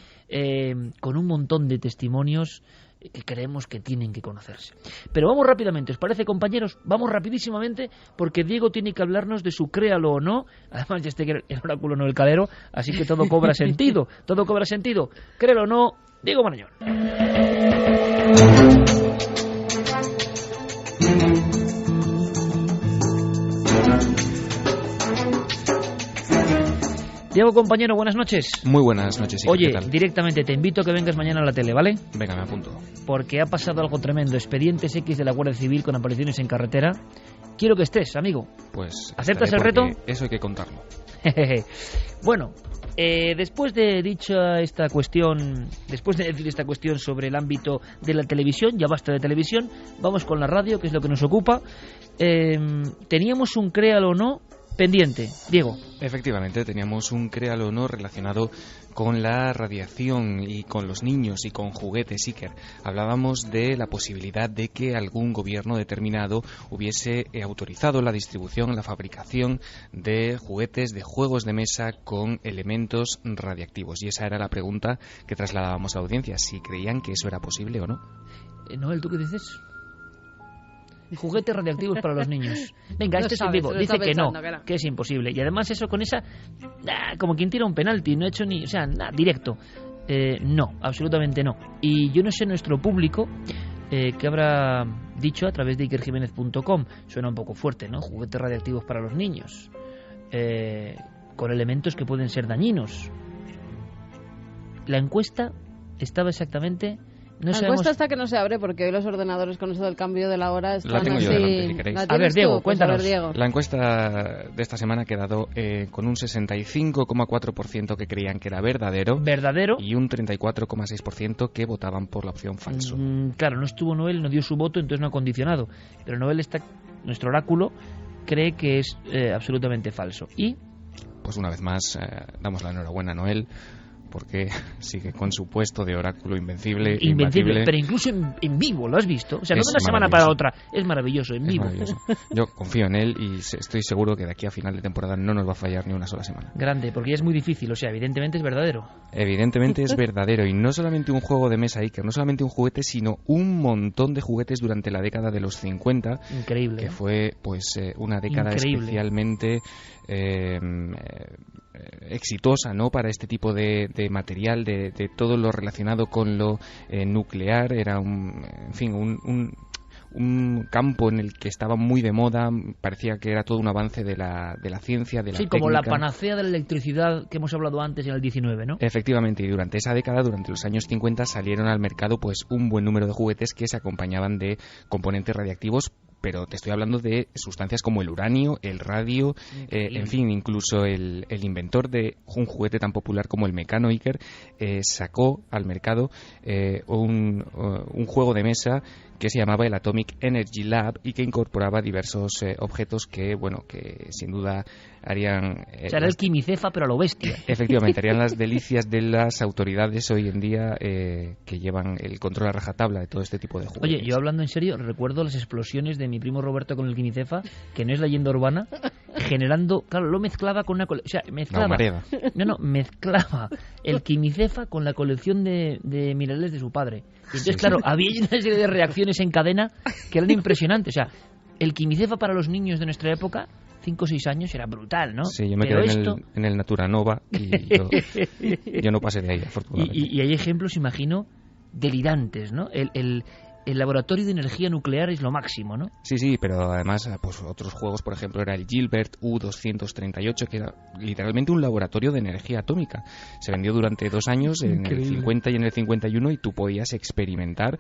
con un montón de testimonios que creemos que tienen que conocerse. Pero vamos rápidamente, ¿os parece, compañeros? Vamos rapidísimamente, porque Diego tiene que hablarnos de su créalo o no. Además, ya esté el oráculo no el calero, así que todo cobra sentido. Todo cobra sentido. Créelo o no, Diego Marañón. Diego, compañero, buenas noches. Muy buenas noches. Oye, ¿qué tal? Directamente te invito a que vengas mañana a la tele, ¿vale? Venga, me apunto. Porque ha pasado algo tremendo. Expedientes X de la Guardia Civil con apariciones en carretera. Quiero que estés, amigo. Pues ¿aceptas el reto? Eso hay que contarlo. Bueno, después de dicha esta cuestión, después de decir esta cuestión sobre el ámbito de la televisión, ya basta de televisión, vamos con la radio, que es lo que nos ocupa. Teníamos un créalo o no pendiente, Diego. Efectivamente, teníamos un créalo o no relacionado con la radiación y con los niños y con juguetes Iker. Hablábamos de la posibilidad de que algún gobierno determinado hubiese autorizado la distribución, la fabricación de juguetes, de juegos de mesa con elementos radiactivos. Y esa era la pregunta que trasladábamos a la audiencia, si creían que eso era posible o no. Noel, ¿tú qué dices? Juguetes radiactivos para los niños. Venga, No este sabe, es en vivo. se lo Dice está que no, pensando, que no. que es imposible. Y además eso con esa... como quien tira un penalti, no ha hecho ni... O sea, nada, directo. No, absolutamente no. Y yo no sé nuestro público qué habrá dicho a través de ikerjimenez.com. Suena un poco fuerte, ¿no? Juguetes radiactivos para los niños. Con elementos que pueden ser dañinos. La encuesta estaba exactamente... La encuesta está que no se abre porque hoy los ordenadores con eso del cambio de la hora están La tengo así. yo delante, si queréis. ¿La A ver, tienes Diego, tú? Pues cuéntanos. a ver, Diego. La encuesta de esta semana ha quedado con un 65,4% que creían que era verdadero verdadero. y un 34,6% que votaban por la opción falso. Claro, no estuvo Noel, no dio su voto, entonces no ha condicionado. Pero Noel está, nuestro oráculo, cree que es absolutamente falso. Y Pues una vez más, damos la enhorabuena a Noel, porque sigue con su puesto de oráculo invencible, imbatible. pero incluso en vivo, ¿lo has visto? O sea, no Es de una semana para maravilloso. otra, es maravilloso, en Es vivo. maravilloso. Yo confío en él y estoy seguro que de aquí a final de temporada no nos va a fallar ni una sola semana. Grande, porque ya es muy difícil, o sea, evidentemente es verdadero. Evidentemente es verdadero, y no solamente un juego de mesa Iker, no solamente un juguete, sino un montón de juguetes durante la década de los 50, Increíble. que fue pues una década Increíble. especialmente exitosa, ¿no?, para este tipo de material, de todo lo relacionado con lo nuclear. Era un campo en el que estaba muy de moda, parecía que era todo un avance de la ciencia, de la técnica. Sí, como la panacea de la electricidad que hemos hablado antes en el 19, ¿no? Efectivamente, y durante esa década, durante los años 50, salieron al mercado pues un buen número de juguetes que se acompañaban de componentes radiactivos, pero te estoy hablando de sustancias como el uranio, el radio, en fin, incluso el inventor de un juguete tan popular como el Mecano Iker sacó al mercado un juego de mesa que se llamaba el Atomic Energy Lab y que incorporaba diversos objetos que, bueno, que sin duda harían... o sea, era el quimicefa, pero a lo bestia. Efectivamente, harían las delicias de las autoridades hoy en día que llevan el control a rajatabla de todo este tipo de juguetes. Oye, yo hablando en serio, recuerdo las explosiones de mi primo Roberto con el quimicefa, que no es leyenda urbana, generando... Claro, lo mezclaba con una... O sea, mezclaba... mezclaba el quimicefa con la colección de minerales de su padre. Y entonces, claro, había una serie de reacciones en cadena que eran impresionantes. O sea, el quimicefa para los niños de nuestra época, 5 o 6 años, era brutal, ¿no? Sí, yo me quedé en el Naturanova y yo no pasé de ahí, afortunadamente. Y hay ejemplos, imagino, delirantes, ¿no? El laboratorio de energía nuclear es lo máximo, ¿no? Sí, pero además, pues otros juegos, por ejemplo, era el Gilbert U-238, que era literalmente un laboratorio de energía atómica. Se vendió durante 2 años, en el 50 y en el 51, y tú podías experimentar,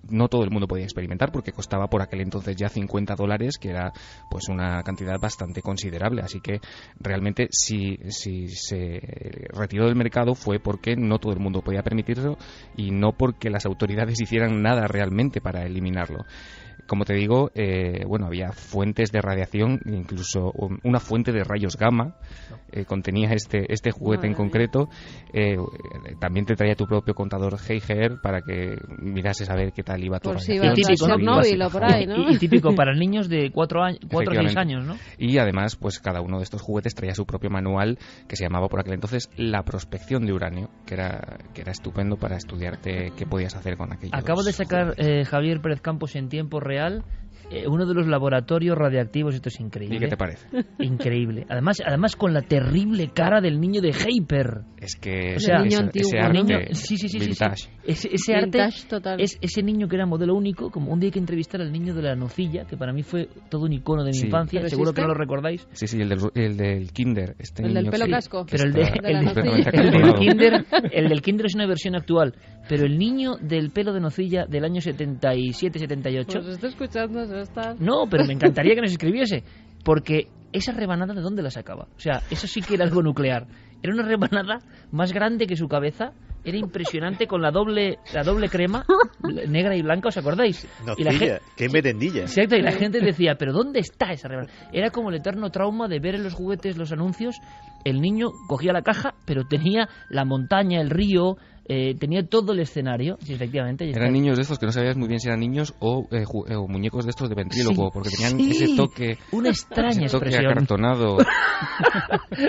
no todo el mundo podía experimentar porque costaba por aquel entonces ya $50, que era pues una cantidad bastante considerable. Así que realmente si se retiró del mercado fue porque no todo el mundo podía permitirlo y no porque las autoridades hicieran nada realmente para eliminarlo. Como te digo, había fuentes de radiación, incluso una fuente de rayos gamma contenía este juguete en concreto. También te traía tu propio contador Geiger para que mirases a ver qué tal iba tu radiación. Típico, ¿no? Por ahí, ¿no? Y típico para niños de 4 o 6 años, ¿no? Y además, pues cada uno de estos juguetes traía su propio manual que se llamaba por aquel entonces La prospección de uranio, que era estupendo para estudiarte qué podías hacer con aquello. Acabo de sacar Javier Pérez Campos en tiempo real uno de los laboratorios radiactivos. Esto es increíble. ¿Y qué te parece? Increíble. Además con la terrible cara del niño de Hyper. Es que o sea, ese arte vintage. Ese arte total. Es ese niño que era modelo único. Como un día hay que entrevistar al niño de la nocilla, que para mí fue todo un icono de mi infancia. Seguro que no lo recordáis. Sí, el del Kinder. El del pelo casco. Pero el del Kinder es una versión actual. Pero el niño del pelo de nocilla del año 77-78... Pues estoy escuchando, No, pero me encantaría que nos escribiese, porque esa rebanada, ¿de dónde la sacaba? O sea, eso sí que era algo nuclear. Era una rebanada más grande que su cabeza. Era impresionante, con la doble crema, negra y blanca, ¿os acordáis? Nocilla, qué merendilla. Exacto, y la gente decía, ¿pero dónde está esa rebanada? Era como el eterno trauma de ver en los juguetes los anuncios. El niño cogía la caja, pero tenía la montaña, el río... tenía todo el escenario. Sí, efectivamente. Eran niños de estos que no sabías muy bien si eran niños o muñecos de estos de ventrílogo, porque tenían ese toque... Una extraña expresión. Acartonado.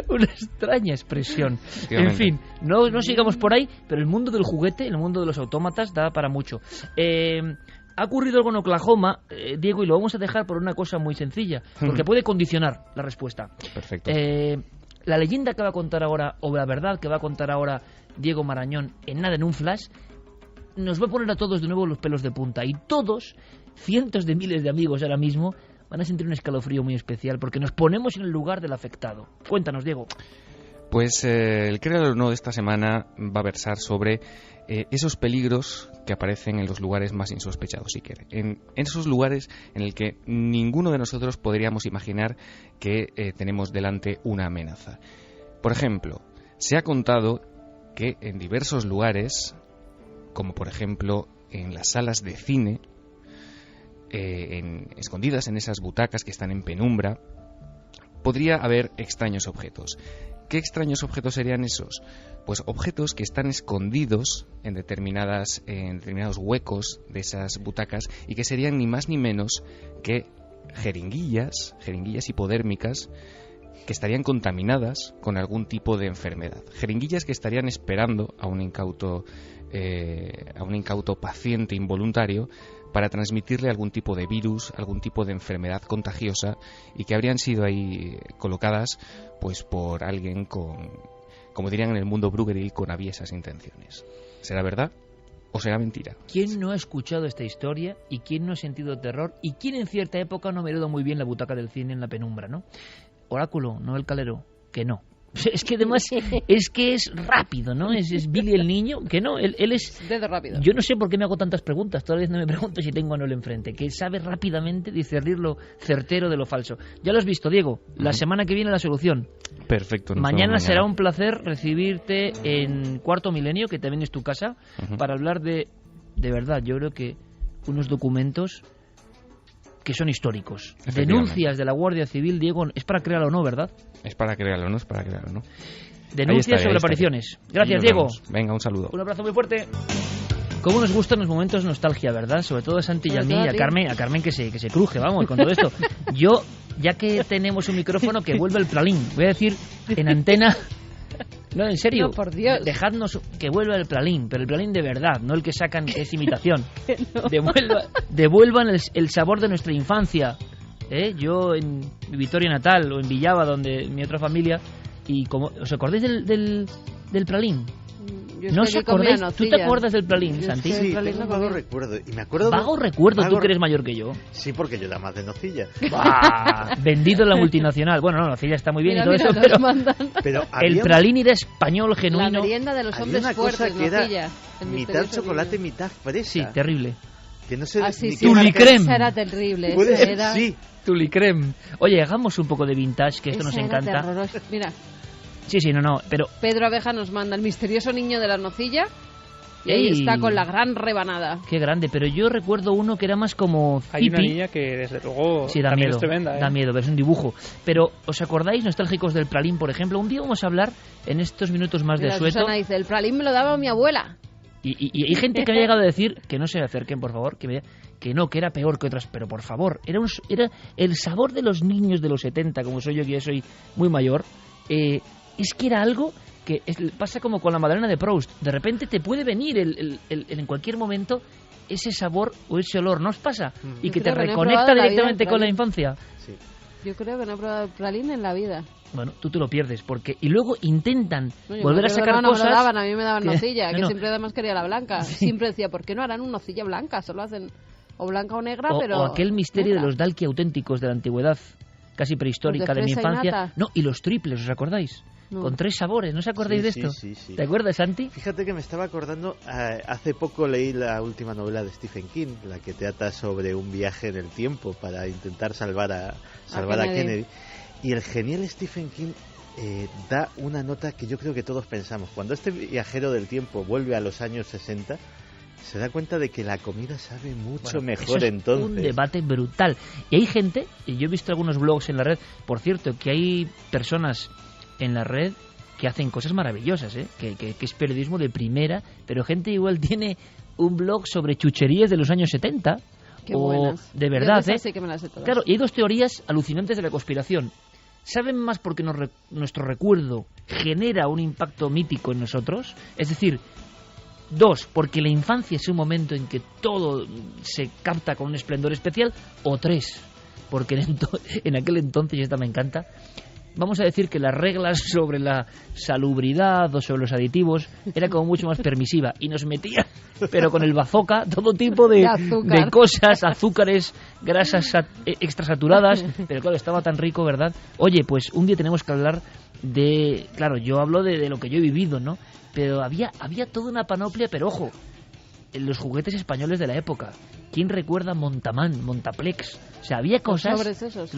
Una extraña expresión. En fin, no sigamos por ahí, pero el mundo del juguete, el mundo de los autómatas, da para mucho. Ha ocurrido algo en Oklahoma, Diego, y lo vamos a dejar por una cosa muy sencilla, porque puede condicionar la respuesta. Perfecto. La leyenda que va a contar ahora, o la verdad que va a contar ahora Diego Marañón, en un flash, nos va a poner a todos de nuevo los pelos de punta. Y todos, cientos de miles de amigos ahora mismo, van a sentir un escalofrío muy especial, porque nos ponemos en el lugar del afectado. Cuéntanos, Diego. Pues el Créalo o no de esta semana va a versar sobre esos peligros que aparecen en los lugares más insospechados, si quiere. En esos lugares en el que ninguno de nosotros podríamos imaginar que tenemos delante una amenaza. Por ejemplo, se ha contado que en diversos lugares, como por ejemplo en las salas de cine, escondidas en esas butacas que están en penumbra, podría haber extraños objetos. ¿Qué extraños objetos serían esos? Pues objetos que están escondidos en determinados huecos de esas butacas y que serían ni más ni menos que jeringuillas hipodérmicas que estarían contaminadas con algún tipo de enfermedad. Jeringuillas que estarían esperando a un incauto paciente involuntario para transmitirle algún tipo de virus, algún tipo de enfermedad contagiosa, y que habrían sido ahí colocadas pues por alguien como dirían en el mundo Brugeril, con aviesas intenciones. ¿Será verdad o será mentira? ¿Quién no ha escuchado esta historia y quién no ha sentido terror y quién en cierta época no ha mirado muy bien la butaca del cine en la penumbra, ¿no? Oráculo, no el Calero, que no. Es que además es rápido, ¿no? Es Billy el niño, que no, él es... Dedo rápido. Yo no sé por qué me hago tantas preguntas, todavía no me pregunto si tengo a Noel enfrente, que sabe rápidamente discernir lo certero de lo falso. Ya lo has visto, Diego, la semana que viene la solución. Perfecto. Mañana será un placer recibirte en Cuarto Milenio, que también es tu casa, para hablar de verdad, yo creo que unos documentos que son históricos. Denuncias de la Guardia Civil, Diego, es para crearlo o no, ¿verdad? Es para crearlo, ¿no? Es para crearlo, ¿no? Denuncias sobre apariciones. Gracias, Diego. Venga, un saludo. Un abrazo muy fuerte. Cómo nos gustan los momentos nostalgia, ¿verdad? Sobre todo a Santi y a mí, a Carmen que se cruje, vamos, con todo esto. Yo, ya que tenemos un micrófono, que vuelva el Pralín. Voy a decir en antena... No, en serio, no, por Dios. Dejadnos que vuelva el Pralín, pero el Pralín de verdad, no el que sacan que es imitación. No. Devuelvan el sabor de nuestra infancia. Yo en mi Vitoria natal o en Villava, donde mi otra familia, y como ¿os acordáis del Pralín? ¿No os acordáis? ¿Tú te acuerdas del Pralín, Santi? Sí, tengo un vago recuerdo. Y me acuerdo ¿Vago recuerdo? ¿Tú que eres mayor que yo? Sí, porque yo era más de nocilla. Vendido en la multinacional. Bueno, no, nocilla está muy bien y todo eso, pero el Pralín era español genuino. La merienda de los hombres fuertes, nocilla. Mitad chocolate, mitad fresa. Sí, terrible. Que no sé Tulicrem. Esa era terrible. Sí, Tulicrem. Oye, hagamos un poco de vintage, que esto nos encanta. Mira. Sí, no, pero... Pedro Abeja nos manda el misterioso niño de la nocilla y ahí está con la gran rebanada. Qué grande, pero yo recuerdo uno que era más como Zipi. Hay una niña que desde luego sí, da también miedo, es tremenda. Da miedo, pero es un dibujo. Pero, ¿os acordáis, nostálgicos del Pralín, por ejemplo? Un día vamos a hablar, en estos minutos más de sueto... Susana dice, el Pralín me lo daba mi abuela. Y hay gente que me ha llegado a decir, que no se acerquen, por favor, que no, que era peor que otras, pero por favor, era el sabor de los niños de los 70, como soy yo, que ya soy muy mayor... Es que era algo que pasa como con la magdalena de Proust. De repente te puede venir en cualquier momento ese sabor o ese olor, ¿no os pasa? Y que te reconecta directamente con la infancia. Sí. Yo creo que no he probado el Pralín en la vida. Bueno, tú te lo pierdes, porque y luego intentan volver a sacar cosas... Me lo daban, a mí me daban nocilla, que siempre además quería la blanca. Sí. Siempre decía, ¿por qué no harán un nocilla blanca? Solo hacen o blanca o negra, pero... O aquel misterio de los dalki auténticos de la antigüedad, casi prehistórica de mi infancia. No, y los triples, ¿os acordáis? No. Con 3 sabores, ¿no os acordáis de esto? Sí. ¿Te acuerdas, Santi? Fíjate que me estaba acordando, hace poco leí la última novela de Stephen King, la que trata sobre un viaje en el tiempo para intentar salvar a Kennedy. Y el genial Stephen King da una nota que yo creo que todos pensamos. Cuando este viajero del tiempo vuelve a los años 60, se da cuenta de que la comida sabe mucho mejor eso es entonces. Un debate brutal. Y hay gente, y yo he visto algunos blogs en la red, por cierto, que hay personas en la red que hacen cosas maravillosas, que es periodismo de primera, pero gente igual tiene un blog sobre chucherías de los años 70. Qué buenas. De verdad, sí que me las sé todas. Claro, y hay 2 teorías alucinantes de la conspiración. ¿Saben más porque nuestro recuerdo genera un impacto mítico en nosotros? Es decir, 2, porque la infancia es un momento en que todo se capta con un esplendor especial. O 3, porque en aquel entonces, y esta me encanta, vamos a decir que las reglas sobre la salubridad o sobre los aditivos era como mucho más permisiva y nos metía, pero con el bazooka, todo tipo de cosas, azúcares, grasas extrasaturadas, pero claro, estaba tan rico, ¿verdad? Oye, pues un día tenemos que hablar de... Claro, yo hablo de lo que yo he vivido, ¿no? Pero había toda una panoplia, pero ojo, en los juguetes españoles de la época. ¿Quién recuerda Montamán, Montaplex? O sea, había cosas... ¿Los sobres esos?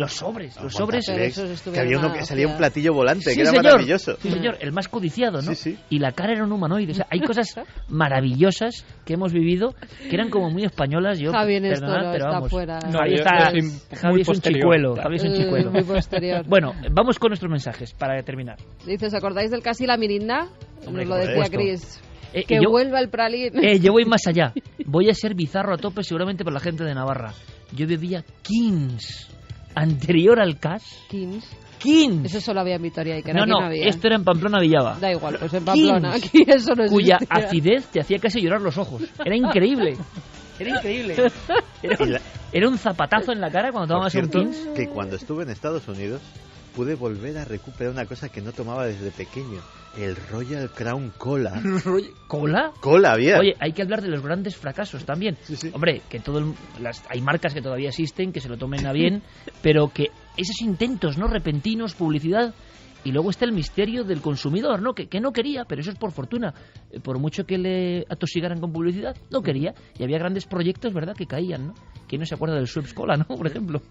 Los sobres. Que había uno que salía un platillo volante, sí, que era señor, maravilloso. Sí, señor, el más codiciado, ¿no? Sí. Y la cara era un humanoide. O sea, hay cosas maravillosas que hemos vivido que eran como muy españolas. Yo, Javi en esto pero está vamos, fuera. No, Javi es un chicuelo. Javi es un chicuelo. Muy posterior. Bueno, vamos con nuestros mensajes para terminar. Dice, ¿os acordáis del Casi la Mirinda? Nos lo decía Chris. Que vuelva el Pralín. Yo voy más allá. Voy a ser bizarro a tope seguramente por la gente de Navarra. Yo bebía Kings anterior al Cas. Kings. Eso solo había en Vitoria y que no había. Esto era en Pamplona, Villava. Da igual, pues en Pamplona. Aquí eso no cuya acidez te hacía casi llorar los ojos. Era increíble. Era un zapatazo en la cara cuando tomábamos un Kings. Que cuando estuve en Estados Unidos pude volver a recuperar una cosa que no tomaba desde pequeño. El Royal Crown Cola. ¿Cola? Cola, bien. Oye, hay que hablar de los grandes fracasos también. Sí. Hombre, que hay marcas que todavía existen, que se lo tomen a bien, pero que esos intentos, ¿no? Repentinos, publicidad. Y luego está el misterio del consumidor, ¿no? Que no quería, pero eso es por fortuna. Por mucho que le atosigaran con publicidad, no quería. Y había grandes proyectos, ¿verdad?, que caían, ¿no? ¿Quién no se acuerda del Schweppes Cola, ¿no? Por ejemplo.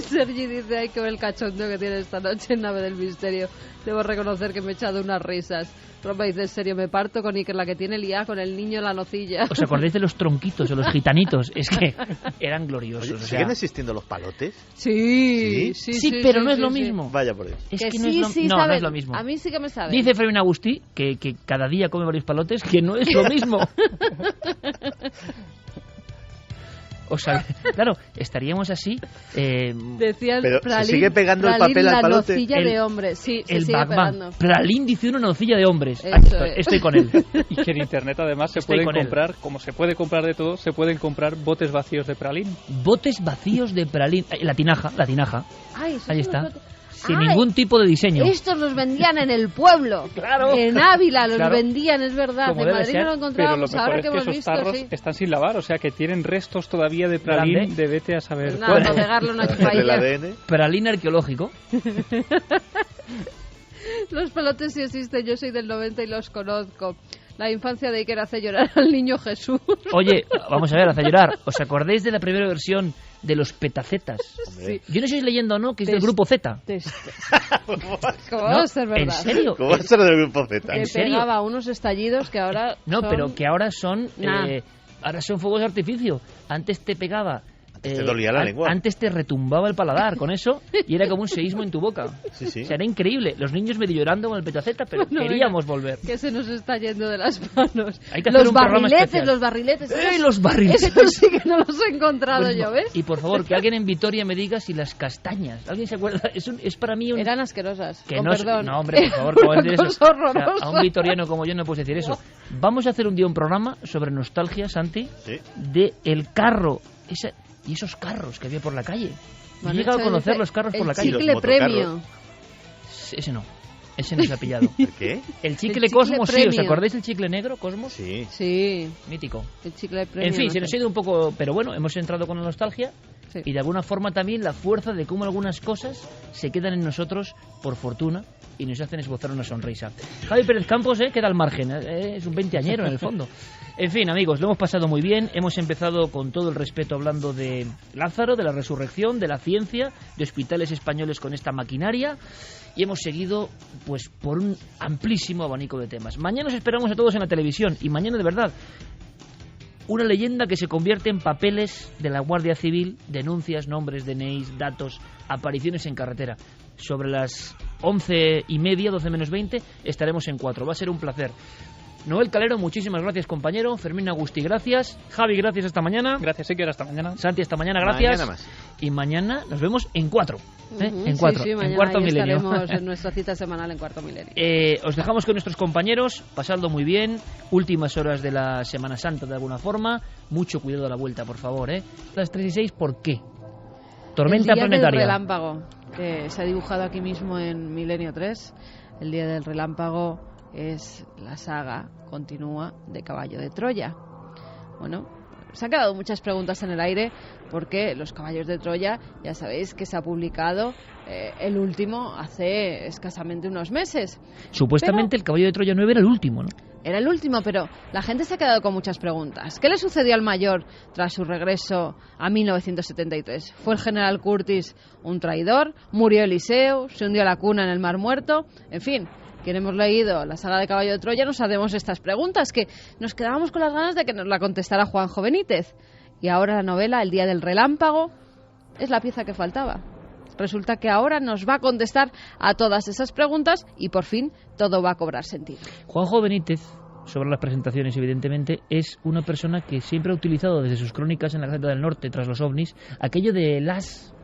Sergi dice, hay que ver el cachondeo que tiene esta noche en Nave del Misterio. Debo reconocer que me he echado unas risas. Roma dice, en serio, me parto con Iker, la que tiene liada con el niño en la nocilla. ¿Os acordáis de los tronquitos o los gitanitos? Es que eran gloriosos. Oye, ¿siguen existiendo los palotes? Sí, pero no es lo mismo. Vaya por Dios. Es que no es lo, no es lo mismo. A mí sí que me sabe. Dice Fermín Agustí que cada día come varios palotes, que no es lo mismo. O sea, claro, estaríamos así. Decía el pero Pralín, se sigue pegando el papel al palote. La nocilla de hombres, sí, se el sigue pegando. Pralín dice una nocilla de hombres. Estoy con él. Y que en internet además se Estoy pueden con él. comprar, como se puede comprar de todo, se pueden comprar botes vacíos de Pralín. Botes vacíos de Pralín. La tinaja. Ay, esos Ahí son está. los botes. Sin ningún tipo de diseño. Estos los vendían en el pueblo. Claro. En Ávila los Claro. vendían, es verdad. Como En debe Madrid ser. no lo Pero lo encontrábamos, mejor ahora es que que hemos esos visto, tarros sí. están sin lavar, o sea que tienen restos todavía de Pralín, Grande. de vete a saber Pues nada, cuándo. para pegarle una Del chupadilla. ADN. Pralín arqueológico. Los pelotes sí existen, yo soy del 90 y los conozco. La infancia de Iker hace llorar al niño Jesús. Oye, vamos a ver, hace llorar. ¿Os acordáis de la primera versión de los petacetas? Hombre. Yo no sé si leyendo o no, que es del grupo Z. ¿Cómo No, va a ser verdad? ¿en serio? ¿Cómo va a ser del grupo Z? ¿En Que serio? pegaba unos estallidos que ahora No, son... pero que ahora son Nah. ahora son fuegos de artificio. Antes te pegaba. Te dolía la lengua. Antes te retumbaba el paladar con eso y era como un seísmo en tu boca. Sí, sí. O sea, era increíble. Los niños medio llorando con el petaceta, pero No, queríamos volver. Que se nos está yendo de las manos. Hay que hacer un programa especial. Los barriletes. Los barriletes! Esos sí que no los he encontrado Pues, yo, ¿ves? y por favor, que alguien en Vitoria me diga si las castañas. ¿Alguien se acuerda? Es para mí un... Eran asquerosas, Que con no, perdón. no, hombre, por favor, ¿cómo vas a decir eso? Horroroso, O sea, horroroso. a un vitoriano como yo no puedes decir eso. Vamos a hacer un día un programa sobre nostalgia, Santi, Sí. de el carro y esos carros que había por la calle. He Bueno, llegado a eso conocer dice, los carros por la el calle. chicle Los premio. Ese no se ha pillado. ¿El qué? El chicle chicle Cosmos, sí. ¿Os premio. acordáis del chicle negro, Cosmos? Sí. Sí, Mítico. el chicle premio. En fin, no se sé. nos ha ido un poco, pero bueno, hemos entrado con la nostalgia Sí. y de alguna forma también la fuerza de cómo algunas cosas se quedan en nosotros por fortuna y nos hacen esbozar una sonrisa. Javi Pérez Campos queda al margen, es un veinteañero en el fondo. En fin, amigos, lo hemos pasado muy bien, hemos empezado con todo el respeto hablando de Lázaro, de la resurrección, de la ciencia, de hospitales españoles con esta maquinaria y hemos seguido pues por un amplísimo abanico de temas. Mañana os esperamos a todos en la televisión y mañana de verdad una leyenda que se convierte en papeles de la Guardia Civil, denuncias, nombres, DNIs, datos, apariciones en carretera. Sobre las 11:30, 12 menos 20, estaremos en 4. Va a ser un placer. Noel Calero, muchísimas gracias, compañero. Fermín Agustí, gracias. Javi, gracias esta mañana. Gracias, Iker, hasta mañana. Santi, esta mañana, gracias. Mañana más. Y mañana nos vemos en 4. Ujú, En 4, sí, en mañana Cuarto ahí Milenio. estaremos en nuestra cita semanal en Cuarto Milenio. Os dejamos con nuestros compañeros, pasadlo muy bien, últimas horas de la Semana Santa de alguna forma, mucho cuidado a la vuelta, por favor, Las 3:06, ¿por qué? Tormenta el día planetaria. del relámpago, que se ha dibujado aquí mismo en Milenio 3, el día del relámpago es la saga continua de Caballo de Troya. Bueno, se han quedado muchas preguntas en el aire porque los Caballos de Troya, ya sabéis que se ha publicado el último hace escasamente unos meses. Supuestamente el caballo de Troya 9 era el último, ¿no? Era el último, pero la gente se ha quedado con muchas preguntas. ¿Qué le sucedió al mayor tras su regreso a 1973? ¿Fue el general Curtis un traidor? ¿Murió Eliseo? ¿Se hundió la cuna en el Mar Muerto? En fin, quien hemos leído la saga de Caballo de Troya nos hacemos estas preguntas que nos quedábamos con las ganas de que nos la contestara Juanjo Benítez. Y ahora la novela El día del relámpago es la pieza que faltaba. Resulta que ahora nos va a contestar a todas esas preguntas y por fin todo va a cobrar sentido. Juanjo Benítez, sobre las presentaciones evidentemente, es una persona que siempre ha utilizado desde sus crónicas en la Gaceta del Norte tras los ovnis aquello de el as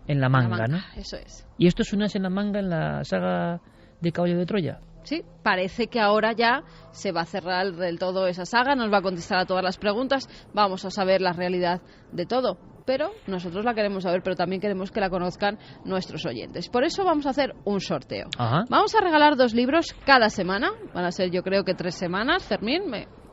en la manga, ¿no? Eso es. ¿Y esto es un as en la manga en la saga de Caballo de Troya? Sí, parece que ahora ya se va a cerrar del todo esa saga, nos va a contestar a todas las preguntas, vamos a saber la realidad de todo. Pero nosotros la queremos saber, pero también queremos que la conozcan nuestros oyentes. Por eso vamos a hacer un sorteo. Ajá. Vamos a regalar 2 libros cada semana. Van a ser, yo creo que 3 semanas, Fermín.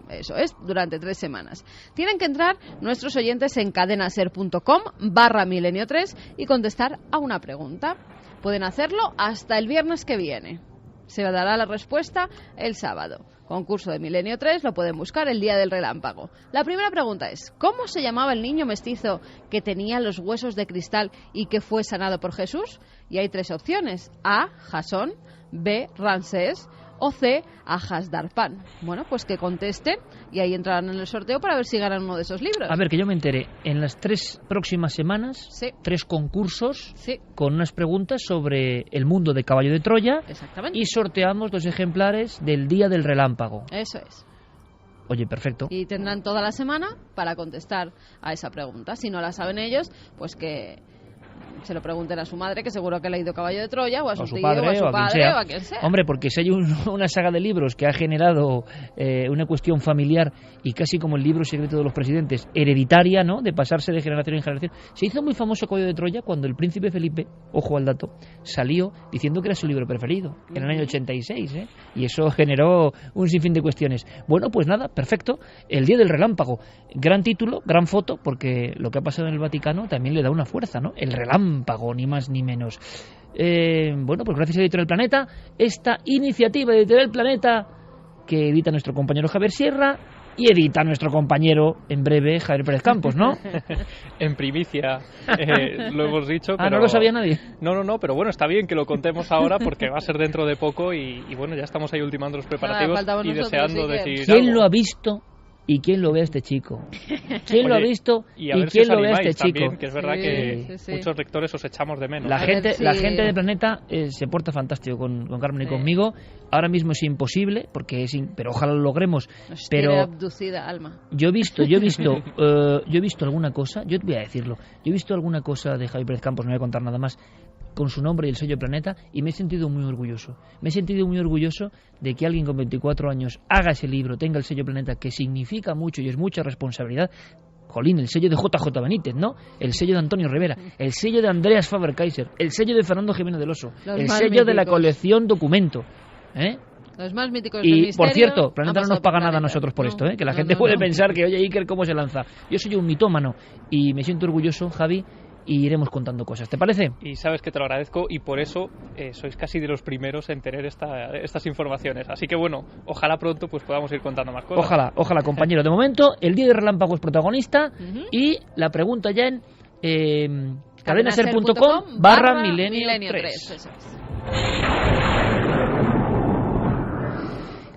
Eso es, durante 3 semanas. Tienen que entrar nuestros oyentes en cadenaser.com/milenio3 y contestar a una pregunta. Pueden hacerlo hasta el viernes que viene. Se dará la respuesta el sábado. Concurso de Milenio 3, lo pueden buscar, el día del relámpago. La primera pregunta es, ¿cómo se llamaba el niño mestizo que tenía los huesos de cristal y que fue sanado por Jesús? Y hay 3 opciones: A, Jasón, B, Ramsés o C, Ajasdarpan. Bueno, pues que contesten y ahí entrarán en el sorteo para ver si ganan uno de esos libros. A ver, que yo me enteré, en las 3 próximas semanas, Sí. 3 concursos Sí, con unas preguntas sobre el mundo de Caballo de Troya exactamente. y sorteamos 2 ejemplares del Día del Relámpago. Eso es. Oye, perfecto. Y tendrán toda la semana para contestar a esa pregunta. Si no la saben ellos, pues que se lo pregunten a su madre, que seguro que ha leído Caballo de Troya, o a su tío, padre, o a su o a quien padre, sea. o a quien sea. Hombre, porque si hay una saga de libros que ha generado una cuestión familiar y casi como el libro secreto de los presidentes, hereditaria, ¿no?, de pasarse de generación en generación. Se hizo muy famoso Caballo de Troya cuando el príncipe Felipe, ojo al dato, salió diciendo que era su libro preferido, en el año 86, ¿eh? Y eso generó un sinfín de cuestiones. Bueno, pues nada, perfecto. El Día del Relámpago. Gran título, gran foto, porque lo que ha pasado en el Vaticano también le da una fuerza, ¿no? El relámpago, ni más ni menos. Bueno, pues gracias a Editorial Planeta, esta iniciativa de Editorial Planeta que edita nuestro compañero Javier Sierra y edita nuestro compañero, en breve, Javier Pérez Campos, ¿no? En primicia, lo hemos dicho. Pero... no lo sabía nadie. No, pero bueno, está bien que lo contemos ahora porque va a ser dentro de poco y bueno, ya estamos ahí ultimando los preparativos y deseando decir ¿Quién algo. lo ha visto? ¿Y quién lo ve a este chico? ¿Quién lo ha visto? Y quién lo ve a este chico? También, que es verdad que sí. muchos lectores os echamos de menos. La gente si- de Planeta se porta fantástico con Carmen y conmigo. Ahora mismo es imposible, porque pero ojalá lo logremos. Nos Pero tiene abducida, Alma. yo he visto alguna cosa, yo te voy a decirlo, yo he visto alguna cosa de Javier Pérez Campos, no voy a contar nada más, con su nombre y el sello Planeta, y me he sentido muy orgulloso. Me he sentido muy orgulloso de que alguien con 24 años haga ese libro, tenga el sello Planeta, que significa mucho y es mucha responsabilidad. Jolín, el sello de JJ Benítez, ¿no? El sello de Antonio Rivera, el sello de Andreas Faber-Kaiser, el sello de Fernando Jiménez del Oso, Los el más sello de la míticos. colección Documento, ¿eh? Los más míticos del Y, misterio por cierto, han Planeta no pasado nos paga por nada a Planeta. nosotros por No, esto, ¿eh? Que la no, gente no, puede no. pensar que, oye, Iker, ¿cómo se lanza? Yo soy un mitómano y me siento orgulloso, Javi, y iremos contando cosas. ¿Te parece? Y sabes que te lo agradezco y por eso sois casi de los primeros en tener estas informaciones. Así que bueno, ojalá pronto pues podamos ir contando más cosas. Ojalá, compañero. De momento, el Día de Relámpago es protagonista y la pregunta ya en cadenaser.com/milenio 3. Eso es.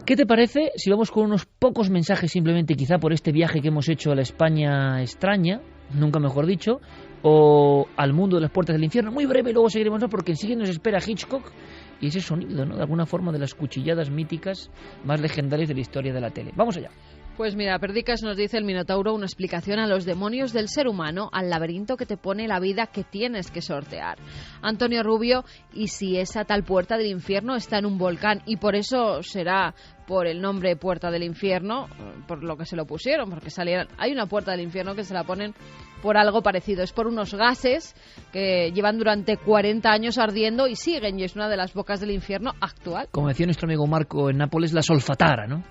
¿Qué te parece si vamos con unos pocos mensajes simplemente, quizá por este viaje que hemos hecho a la España extraña, nunca mejor dicho, o al mundo de las puertas del infierno? Muy breve, y luego seguiremos más porque enseguida nos espera Hitchcock y ese sonido, ¿no?, de alguna forma, de las cuchilladas míticas más legendarias de la historia de la tele. Vamos allá. Pues mira, Perdicas nos dice el Minotauro una explicación a los demonios del ser humano, al laberinto que te pone la vida que tienes que sortear. Antonio Rubio, ¿y si esa tal puerta del infierno está en un volcán y por eso será por el nombre Puerta del Infierno, por lo que se lo pusieron, porque hay una puerta del infierno que se la ponen por algo parecido, es por unos gases que llevan durante 40 años ardiendo y siguen, y es una de las bocas del infierno actual. Como decía nuestro amigo Marco en Nápoles, la solfatara, ¿no?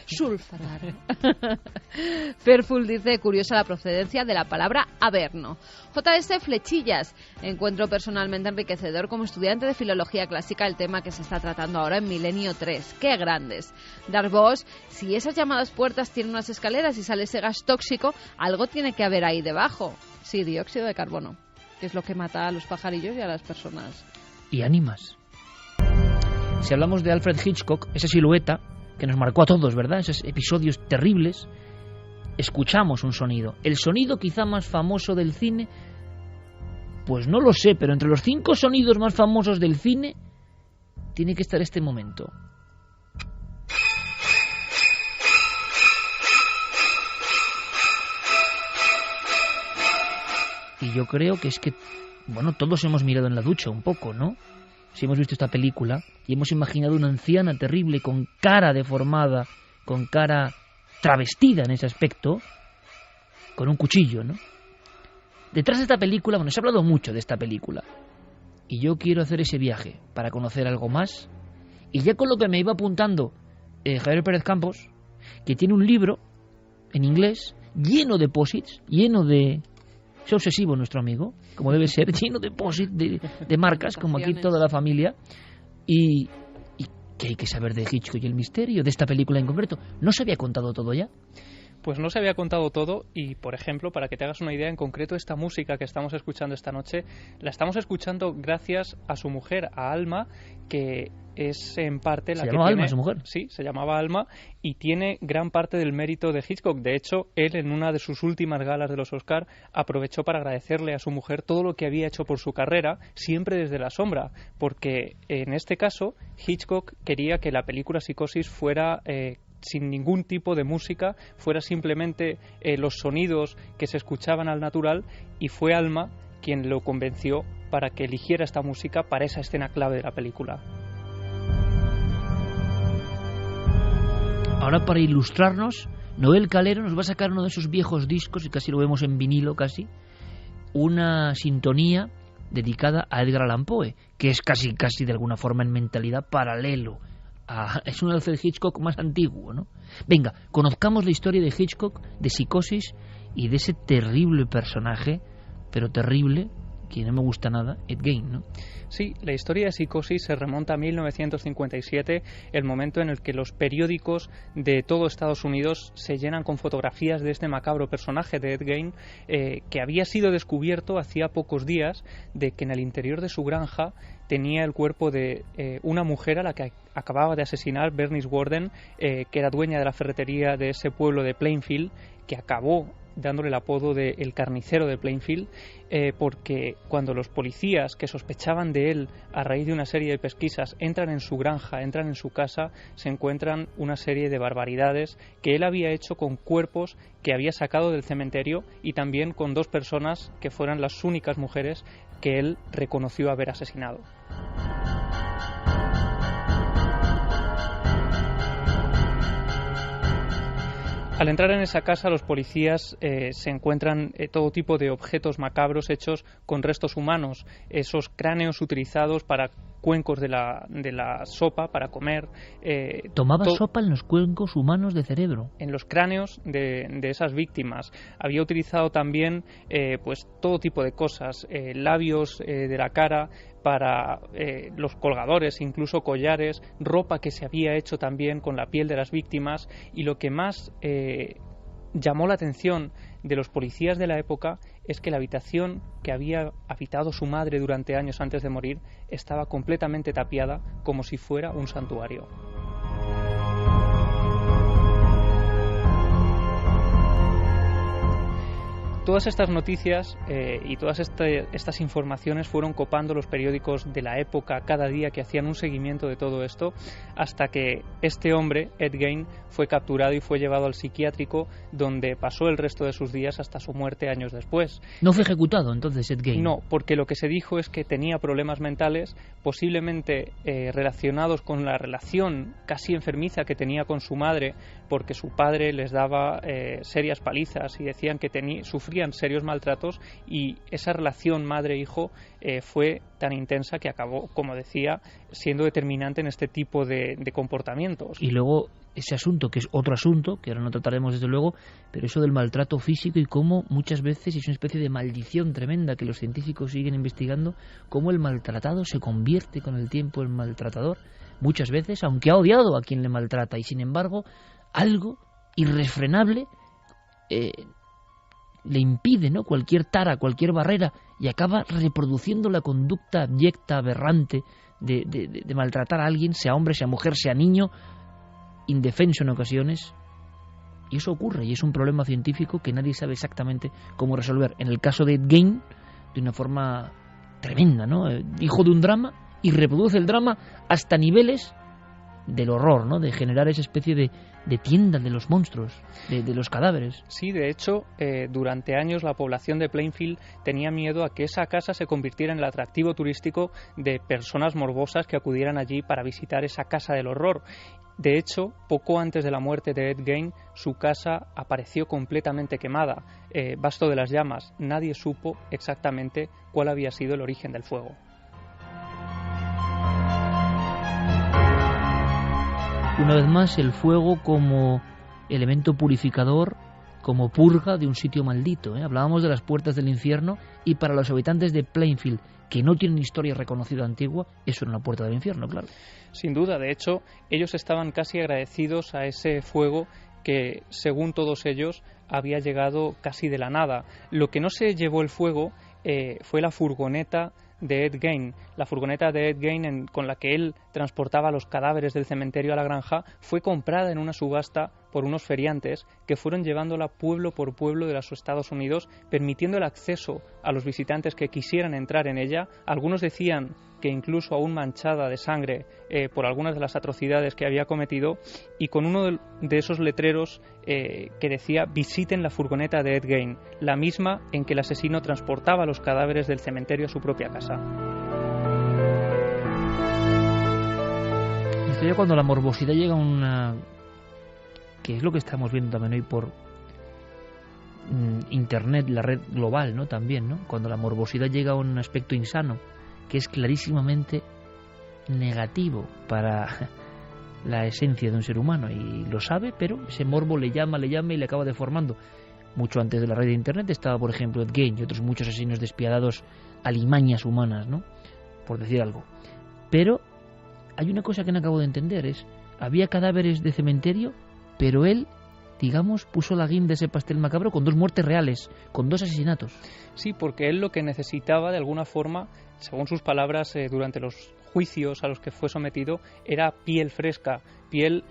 Sulfatara. Fairful dice, curiosa la procedencia de la palabra averno. JS Flechillas, encuentro personalmente enriquecedor como estudiante de filología clásica el tema que se está tratando ahora en Milenio 3. ¡Qué grandes! Darboss, si esas llamadas puertas tienen unas escaleras y sale ese gas tóxico, algo tiene que haber ahí debajo. Sí, dióxido de carbono, que es lo que mata a los pajarillos y a las personas. Y ánimas. Si hablamos de Alfred Hitchcock, esa silueta que nos marcó a todos, ¿verdad? Esos episodios terribles, escuchamos un sonido. El sonido quizá más famoso del cine, pues no lo sé, pero entre los 5 sonidos más famosos del cine tiene que estar este momento. Y yo creo que es que, bueno, todos hemos mirado en la ducha un poco, ¿no? Si hemos visto esta película y hemos imaginado una anciana terrible con cara deformada, con cara travestida en ese aspecto, con un cuchillo, ¿no? Detrás de esta película, bueno, se ha hablado mucho de esta película y yo quiero hacer ese viaje para conocer algo más. Y ya con lo que me iba apuntando Javier Pérez Campos, que tiene un libro en inglés lleno de posits, lleno de... Es obsesivo nuestro amigo, como debe ser, lleno de posits, de marcas, como aquí toda la familia. Y ¿Qué hay que saber de Hitchcock y el misterio de esta película en concreto? ¿No se había contado todo ya? Pues no se había contado todo y, por ejemplo, para que te hagas una idea, en concreto esta música que estamos escuchando esta noche, la estamos escuchando gracias a su mujer, a Alma, que es en parte la que tiene... Alma, su mujer. Sí, se llamaba Alma y tiene gran parte del mérito de Hitchcock. De hecho, él en una de sus últimas galas de los Oscar aprovechó para agradecerle a su mujer todo lo que había hecho por su carrera, siempre desde la sombra, porque en este caso Hitchcock quería que la película Psicosis fuera... sin ningún tipo de música, fuera simplemente los sonidos que se escuchaban al natural, y fue Alma quien lo convenció para que eligiera esta música para esa escena clave de la película. Ahora, para ilustrarnos, Noel Calero nos va a sacar uno de esos viejos discos, y casi lo vemos en vinilo casi, una sintonía dedicada a Edgar Allan Poe, que es casi de alguna forma en mentalidad paralelo. Es un Alfred Hitchcock más antiguo, ¿no? Venga, conozcamos la historia de Hitchcock, de Psicosis y de ese terrible personaje, pero terrible, que no me gusta nada, Ed Gein, ¿no? Sí, la historia de Psicosis se remonta a 1957, el momento en el que los periódicos de todo Estados Unidos se llenan con fotografías de este macabro personaje de Ed Gein, que había sido descubierto hacía pocos días, de que en el interior de su granja tenía el cuerpo de una mujer a la que acababa de asesinar, Bernice Worden, que era dueña de la ferretería de ese pueblo de Plainfield, que acabó dándole el apodo de el carnicero de Plainfield, porque cuando los policías que sospechaban de él a raíz de una serie de pesquisas entran en su granja, entran en su casa, se encuentran una serie de barbaridades que él había hecho con cuerpos que había sacado del cementerio, y también con 2 personas que fueran las únicas mujeres que él reconoció haber asesinado. Al entrar en esa casa, los policías se encuentran todo tipo de objetos macabros hechos con restos humanos, esos cráneos utilizados para cuencos de la sopa, para comer. Tomaba sopa en los cuencos humanos de cerebro. En los cráneos de esas víctimas. Había utilizado también pues todo tipo de cosas, labios de la cara, para los colgadores, incluso collares, ropa que se había hecho también con la piel de las víctimas, y lo que más llamó la atención de los policías de la época es que la habitación que había habitado su madre durante años antes de morir estaba completamente tapiada, como si fuera un santuario. Todas estas noticias y todas estas informaciones fueron copando los periódicos de la época cada día, que hacían un seguimiento de todo esto, hasta que este hombre, Ed Gein, fue capturado y fue llevado al psiquiátrico, donde pasó el resto de sus días hasta su muerte años después. ¿No fue ejecutado entonces Ed Gein? No, porque lo que se dijo es que tenía problemas mentales, posiblemente relacionados con la relación casi enfermiza que tenía con su madre, porque su padre les daba serias palizas y decían que sufrían serios maltratos, y esa relación madre-hijo fue tan intensa que acabó, como decía, siendo determinante en este tipo de comportamientos. Y luego ese asunto, que es otro asunto, que ahora no trataremos desde luego, pero eso del maltrato físico, y cómo muchas veces es una especie de maldición tremenda que los científicos siguen investigando, cómo el maltratado se convierte con el tiempo en maltratador, muchas veces, aunque ha odiado a quien le maltrata, y sin embargo algo irrefrenable le impide, ¿no?, cualquier tara, cualquier barrera, y acaba reproduciendo la conducta abyecta, aberrante de maltratar a alguien, sea hombre, sea mujer, sea niño, indefenso en ocasiones. Y eso ocurre, y es un problema científico que nadie sabe exactamente cómo resolver. En el caso de Ed Gein, de una forma tremenda, ¿no? Hijo de un drama, y reproduce el drama hasta niveles del horror, ¿no?, de generar esa especie de tienda de los monstruos, de los cadáveres. Sí, de hecho, durante años la población de Plainfield tenía miedo a que esa casa se convirtiera en el atractivo turístico de personas morbosas que acudieran allí para visitar esa casa del horror. De hecho, poco antes de la muerte de Ed Gein, su casa apareció completamente quemada, vasto de las llamas. Nadie supo exactamente cuál había sido el origen del fuego. Una vez más, el fuego como elemento purificador como purga de un sitio maldito, ¿eh? Hablábamos de las puertas del infierno, y para los habitantes de Plainfield, que no tienen historia reconocida antigua, eso era una puerta del infierno, claro. Sin duda, de hecho, ellos estaban casi agradecidos a ese fuego que, según todos ellos, había llegado casi de la nada. Lo que no se llevó el fuego fue la furgoneta de Ed Gein. La furgoneta de Ed Gein, con la que él transportaba los cadáveres del cementerio a la granja, fue comprada en una subasta por unos feriantes que fueron llevándola pueblo por pueblo de los Estados Unidos, permitiendo el acceso a los visitantes que quisieran entrar en ella. Algunos decían que incluso aún manchada de sangre por algunas de las atrocidades que había cometido, y con uno de esos letreros que decía: visiten la furgoneta de Ed Gein, la misma en que el asesino transportaba los cadáveres del cementerio a su propia casa. Esto ya cuando la morbosidad llega a una... que es lo que estamos viendo también hoy por Internet, la red global, ¿no? También, ¿no? Cuando la morbosidad llega a un aspecto insano, que es clarísimamente negativo para la esencia de un ser humano, y lo sabe, pero ese morbo le llama y le acaba deformando. Mucho antes de la red de Internet estaba, por ejemplo, Ed Gein y otros muchos asesinos despiadados, alimañas humanas, ¿no? Por decir algo. Pero hay una cosa que no acabo de entender, había cadáveres de cementerio, pero él, digamos, puso la guinda de ese pastel macabro con 2 muertes reales, con 2 asesinatos. Sí, porque él lo que necesitaba, de alguna forma, según sus palabras, durante los juicios a los que fue sometido, era piel fresca, piel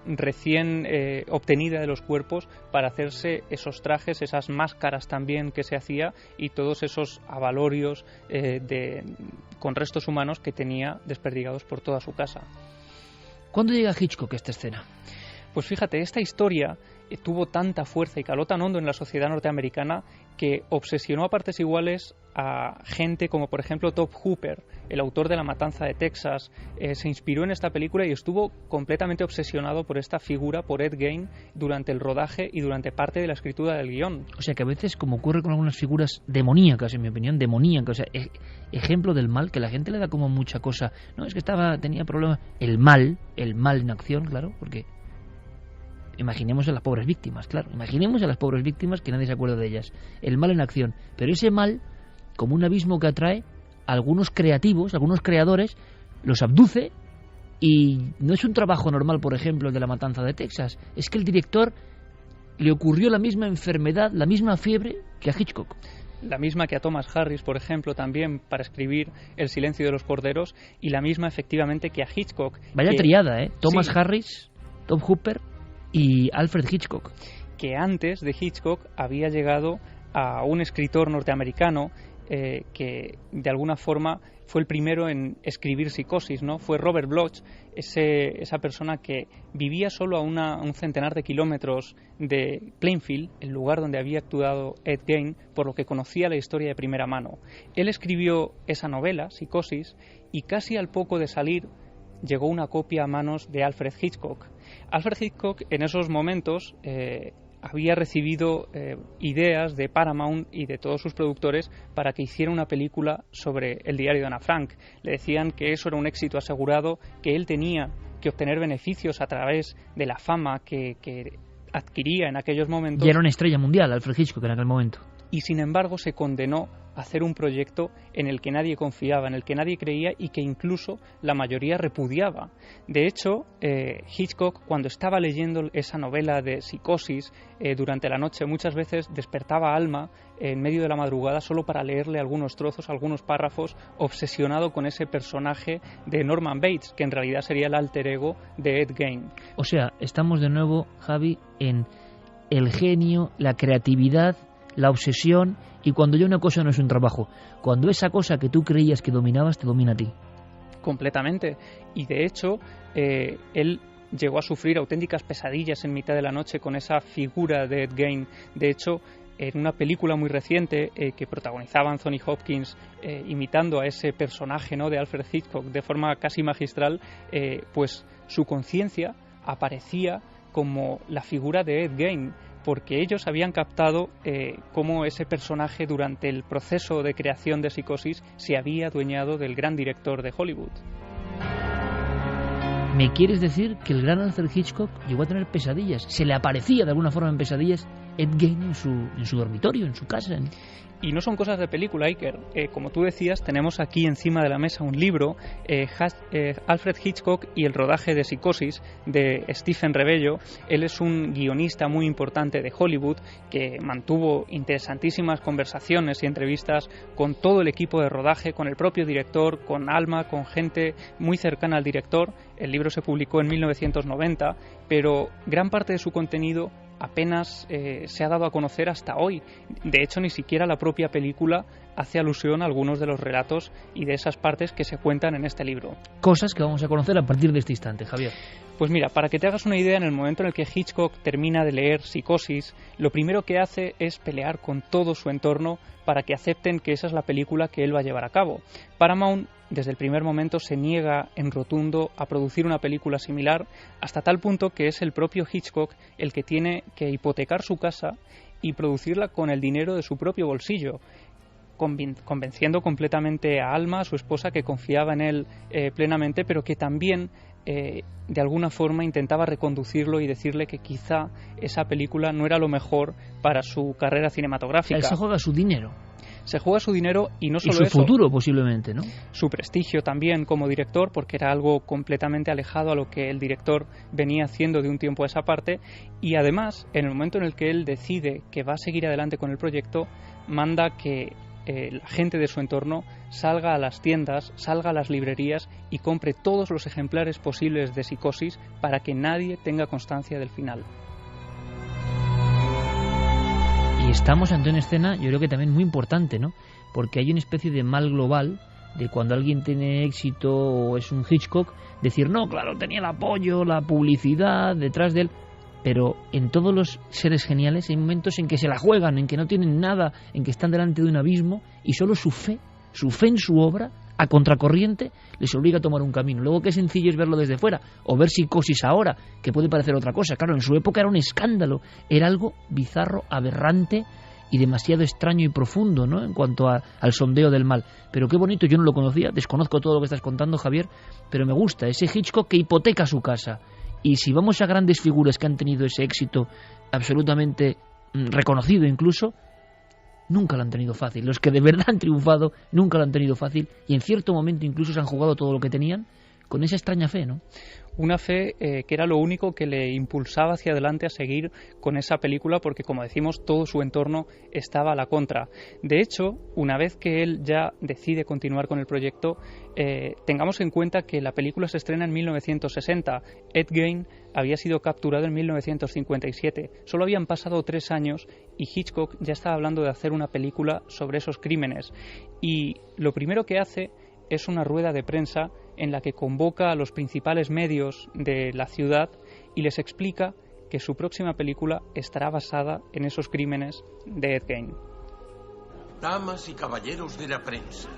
recién obtenida de los cuerpos, para hacerse esos trajes, esas máscaras también que se hacía, y todos esos abalorios con restos humanos que tenía desperdigados por toda su casa. ¿Cuándo llega Hitchcock a esta escena? Pues fíjate, esta historia tuvo tanta fuerza y caló tan hondo en la sociedad norteamericana que obsesionó a partes iguales a gente como, por ejemplo, Tobe Hooper, el autor de La Matanza de Texas. Se inspiró en esta película y estuvo completamente obsesionado por esta figura, por Ed Gein, durante el rodaje y durante parte de la escritura del guión. O sea que a veces, como ocurre con algunas figuras demoníacas, en mi opinión, demoníacas, o sea, ejemplo del mal, que la gente le da como mucha cosa. No, es que tenía problemas. El mal en acción, claro, porque... imaginemos a las pobres víctimas, claro. Imaginemos a las pobres víctimas, que nadie se acuerda de ellas. El mal en acción. Pero ese mal, como un abismo que atrae a algunos creativos, a algunos creadores, los abduce, y no es un trabajo normal, por ejemplo, el de La Matanza de Texas. Es que el director le ocurrió la misma enfermedad, la misma fiebre que a Hitchcock. La misma que a Thomas Harris, por ejemplo, también para escribir El silencio de los corderos, y la misma, efectivamente, que a Hitchcock. Vaya triada, ¿eh? Thomas Harris, Tobe Hooper y Alfred Hitchcock. Que antes de Hitchcock había llegado a un escritor norteamericano que de alguna forma fue el primero en escribir Psicosis, ¿no? Fue Robert Bloch, esa persona que vivía solo a un centenar de kilómetros de Plainfield, el lugar donde había actuado Ed Gein, por lo que conocía la historia de primera mano. Él escribió esa novela, Psicosis, y casi al poco de salir llegó una copia a manos de Alfred Hitchcock. Alfred Hitchcock en esos momentos había recibido ideas de Paramount y de todos sus productores para que hiciera una película sobre el diario de Ana Frank. Le decían que eso era un éxito asegurado, que él tenía que obtener beneficios a través de la fama que adquiría en aquellos momentos. Y era una estrella mundial, Alfred Hitchcock, en aquel momento. Y sin embargo se condenó a hacer un proyecto en el que nadie confiaba, en el que nadie creía y que incluso la mayoría repudiaba. De hecho, Hitchcock, cuando estaba leyendo esa novela de Psicosis durante la noche, muchas veces despertaba Alma en medio de la madrugada solo para leerle algunos trozos, algunos párrafos, obsesionado con ese personaje de Norman Bates, que en realidad sería el alter ego de Ed Gein. O sea, estamos de nuevo, Javi, en el genio, la creatividad, la obsesión, y cuando ya una cosa no es un trabajo, cuando esa cosa que tú creías que dominabas te domina a ti. Completamente. Y de hecho, él llegó a sufrir auténticas pesadillas en mitad de la noche con esa figura de Ed Gein. De hecho, en una película muy reciente que protagonizaba Anthony Hopkins imitando a ese personaje, ¿no?, de Alfred Hitchcock de forma casi magistral, pues su conciencia aparecía como la figura de Ed Gein, porque ellos habían captado cómo ese personaje durante el proceso de creación de Psicosis se había adueñado del gran director de Hollywood. ¿Me quieres decir que el gran Alfred Hitchcock llegó a tener pesadillas? Se le aparecía de alguna forma en pesadillas Ed Gein en su dormitorio, en su casa. Y no son cosas de película, Iker. Como tú decías, tenemos aquí encima de la mesa un libro, Alfred Hitchcock y el rodaje de Psicosis, de Stephen Rebello. Él es un guionista muy importante de Hollywood que mantuvo interesantísimas conversaciones y entrevistas con todo el equipo de rodaje, con el propio director, con Alma, con gente muy cercana al director. El libro se publicó en 1990, pero gran parte de su contenido apenas se ha dado a conocer hasta hoy. De hecho, ni siquiera la propia película hace alusión a algunos de los relatos y de esas partes que se cuentan en este libro. Cosas que vamos a conocer a partir de este instante, Javier. Pues mira, para que te hagas una idea, en el momento en el que Hitchcock termina de leer Psicosis, lo primero que hace es pelear con todo su entorno para que acepten que esa es la película que él va a llevar a cabo. Paramount, desde el primer momento, se niega en rotundo a producir una película similar, hasta tal punto que es el propio Hitchcock el que tiene que hipotecar su casa y producirla con el dinero de su propio bolsillo, convenciendo completamente a Alma, a su esposa, que confiaba en él plenamente, pero que también de alguna forma intentaba reconducirlo y decirle que quizá esa película no era lo mejor para su carrera cinematográfica. Él se juega su dinero. Se juega su dinero y no solo eso. Y su eso, futuro posiblemente, ¿no? Su prestigio también como director, porque era algo completamente alejado a lo que el director venía haciendo de un tiempo a esa parte. Y además, en el momento en el que él decide que va a seguir adelante con el proyecto, manda que la gente de su entorno salga a las tiendas, salga a las librerías y compre todos los ejemplares posibles de Psicosis para que nadie tenga constancia del final. Y estamos ante una escena, yo creo que también muy importante, ¿no? Porque hay una especie de mal global de cuando alguien tiene éxito o es un Hitchcock, decir, no, claro, tenía el apoyo, la publicidad detrás de él. Pero en todos los seres geniales hay momentos en que se la juegan, en que no tienen nada, en que están delante de un abismo y solo su fe en su obra, a contracorriente, les obliga a tomar un camino. Luego qué sencillo es verlo desde fuera, o ver Psicosis ahora, que puede parecer otra cosa. Claro, en su época era un escándalo, era algo bizarro, aberrante y demasiado extraño y profundo, ¿no?, en cuanto al sondeo del mal. Pero qué bonito, yo no lo conocía, desconozco todo lo que estás contando, Javier, pero me gusta ese Hitchcock que hipoteca su casa. Y si vamos a grandes figuras que han tenido ese éxito absolutamente reconocido incluso, nunca lo han tenido fácil. Los que de verdad han triunfado nunca lo han tenido fácil y en cierto momento incluso se han jugado todo lo que tenían con esa extraña fe, ¿no? Una fe que era lo único que le impulsaba hacia adelante a seguir con esa película porque, como decimos, todo su entorno estaba a la contra. De hecho, una vez que él ya decide continuar con el proyecto, tengamos en cuenta que la película se estrena en 1960. Ed Gein había sido capturado en 1957. Solo habían pasado 3 años y Hitchcock ya estaba hablando de hacer una película sobre esos crímenes. Y lo primero que hace es una rueda de prensa en la que convoca a los principales medios de la ciudad y les explica que su próxima película estará basada en esos crímenes de Ed Gein. Damas y caballeros de la prensa,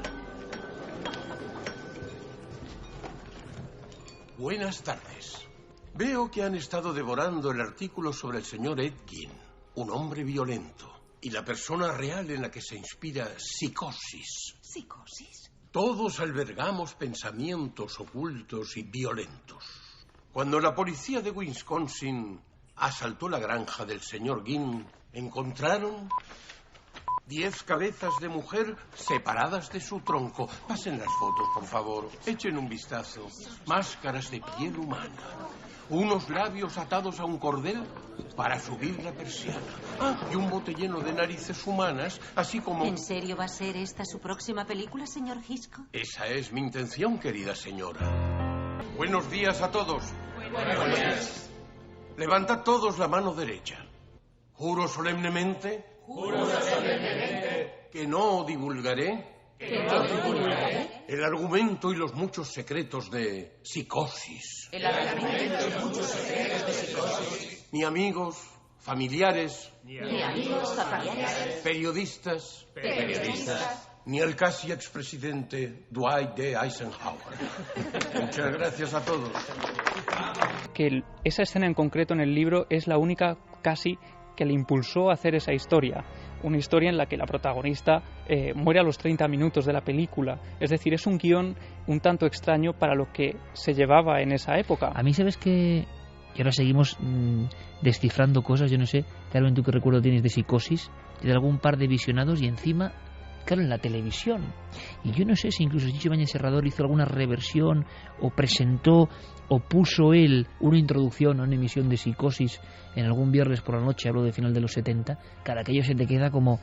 buenas tardes. Veo que han estado devorando el artículo sobre el señor Ed Gein, un hombre violento, y la persona real en la que se inspira Psicosis. ¿Psicosis? Todos albergamos pensamientos ocultos y violentos. Cuando la policía de Wisconsin asaltó la granja del señor Gein, encontraron 10 cabezas de mujer separadas de su tronco. Pasen las fotos, por favor. Echen un vistazo. Máscaras de piel humana. Unos labios atados a un cordel para subir la persiana. Y un bote lleno de narices humanas, así como... ¿En serio va a ser esta su próxima película, señor Hitchcock? Esa es mi intención, querida señora. Buenos días a todos. Buenos días. Levantad todos la mano derecha. Juro solemnemente... que no divulgaré... el argumento y los muchos secretos de Psicosis. Ni amigos, familiares, periodistas, ni el casi expresidente Dwight D. Eisenhower. Muchas gracias a todos. Que esa escena en concreto en el libro es la única casi que le impulsó a hacer esa historia. Una historia en la que la protagonista muere a los 30 minutos de la película. Es decir, es un guión un tanto extraño para lo que se llevaba en esa época. A mí, ¿sabes qué Y ahora seguimos descifrando cosas. Yo no sé, Carmen, ¿tú qué recuerdo tienes de Psicosis? De algún par de visionados y encima, claro, en la televisión. Y yo no sé si incluso Chicho Ibáñez Serrador hizo alguna reversión o presentó o puso él una introducción a una emisión de Psicosis en algún viernes por la noche, hablo de final de los 70. Cada aquello se te queda como...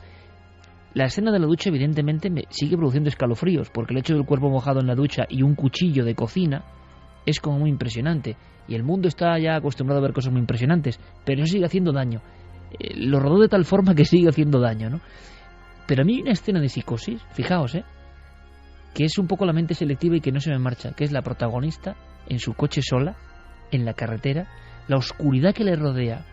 La escena de la ducha evidentemente me sigue produciendo escalofríos, porque el hecho del cuerpo mojado en la ducha y un cuchillo de cocina es como muy impresionante. Y el mundo está ya acostumbrado a ver cosas muy impresionantes, pero eso sigue haciendo daño. Lo rodó de tal forma que sigue haciendo daño, ¿no? Pero a mí hay una escena de Psicosis, fijaos, que es un poco la mente selectiva y que no se me marcha, que es la protagonista en su coche sola, en la carretera, la oscuridad que le rodea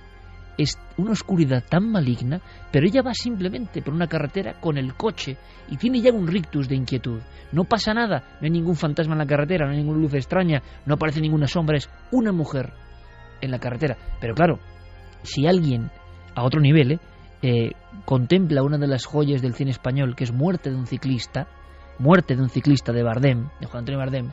es una oscuridad tan maligna, pero ella va simplemente por una carretera con el coche y tiene ya un rictus de inquietud. No pasa nada, no hay ningún fantasma en la carretera, no hay ninguna luz extraña, no aparece ninguna sombra, es una mujer en la carretera. Pero claro, si alguien a otro nivel contempla una de las joyas del cine español, que es Muerte de un ciclista de Bardem, de Juan Antonio Bardem,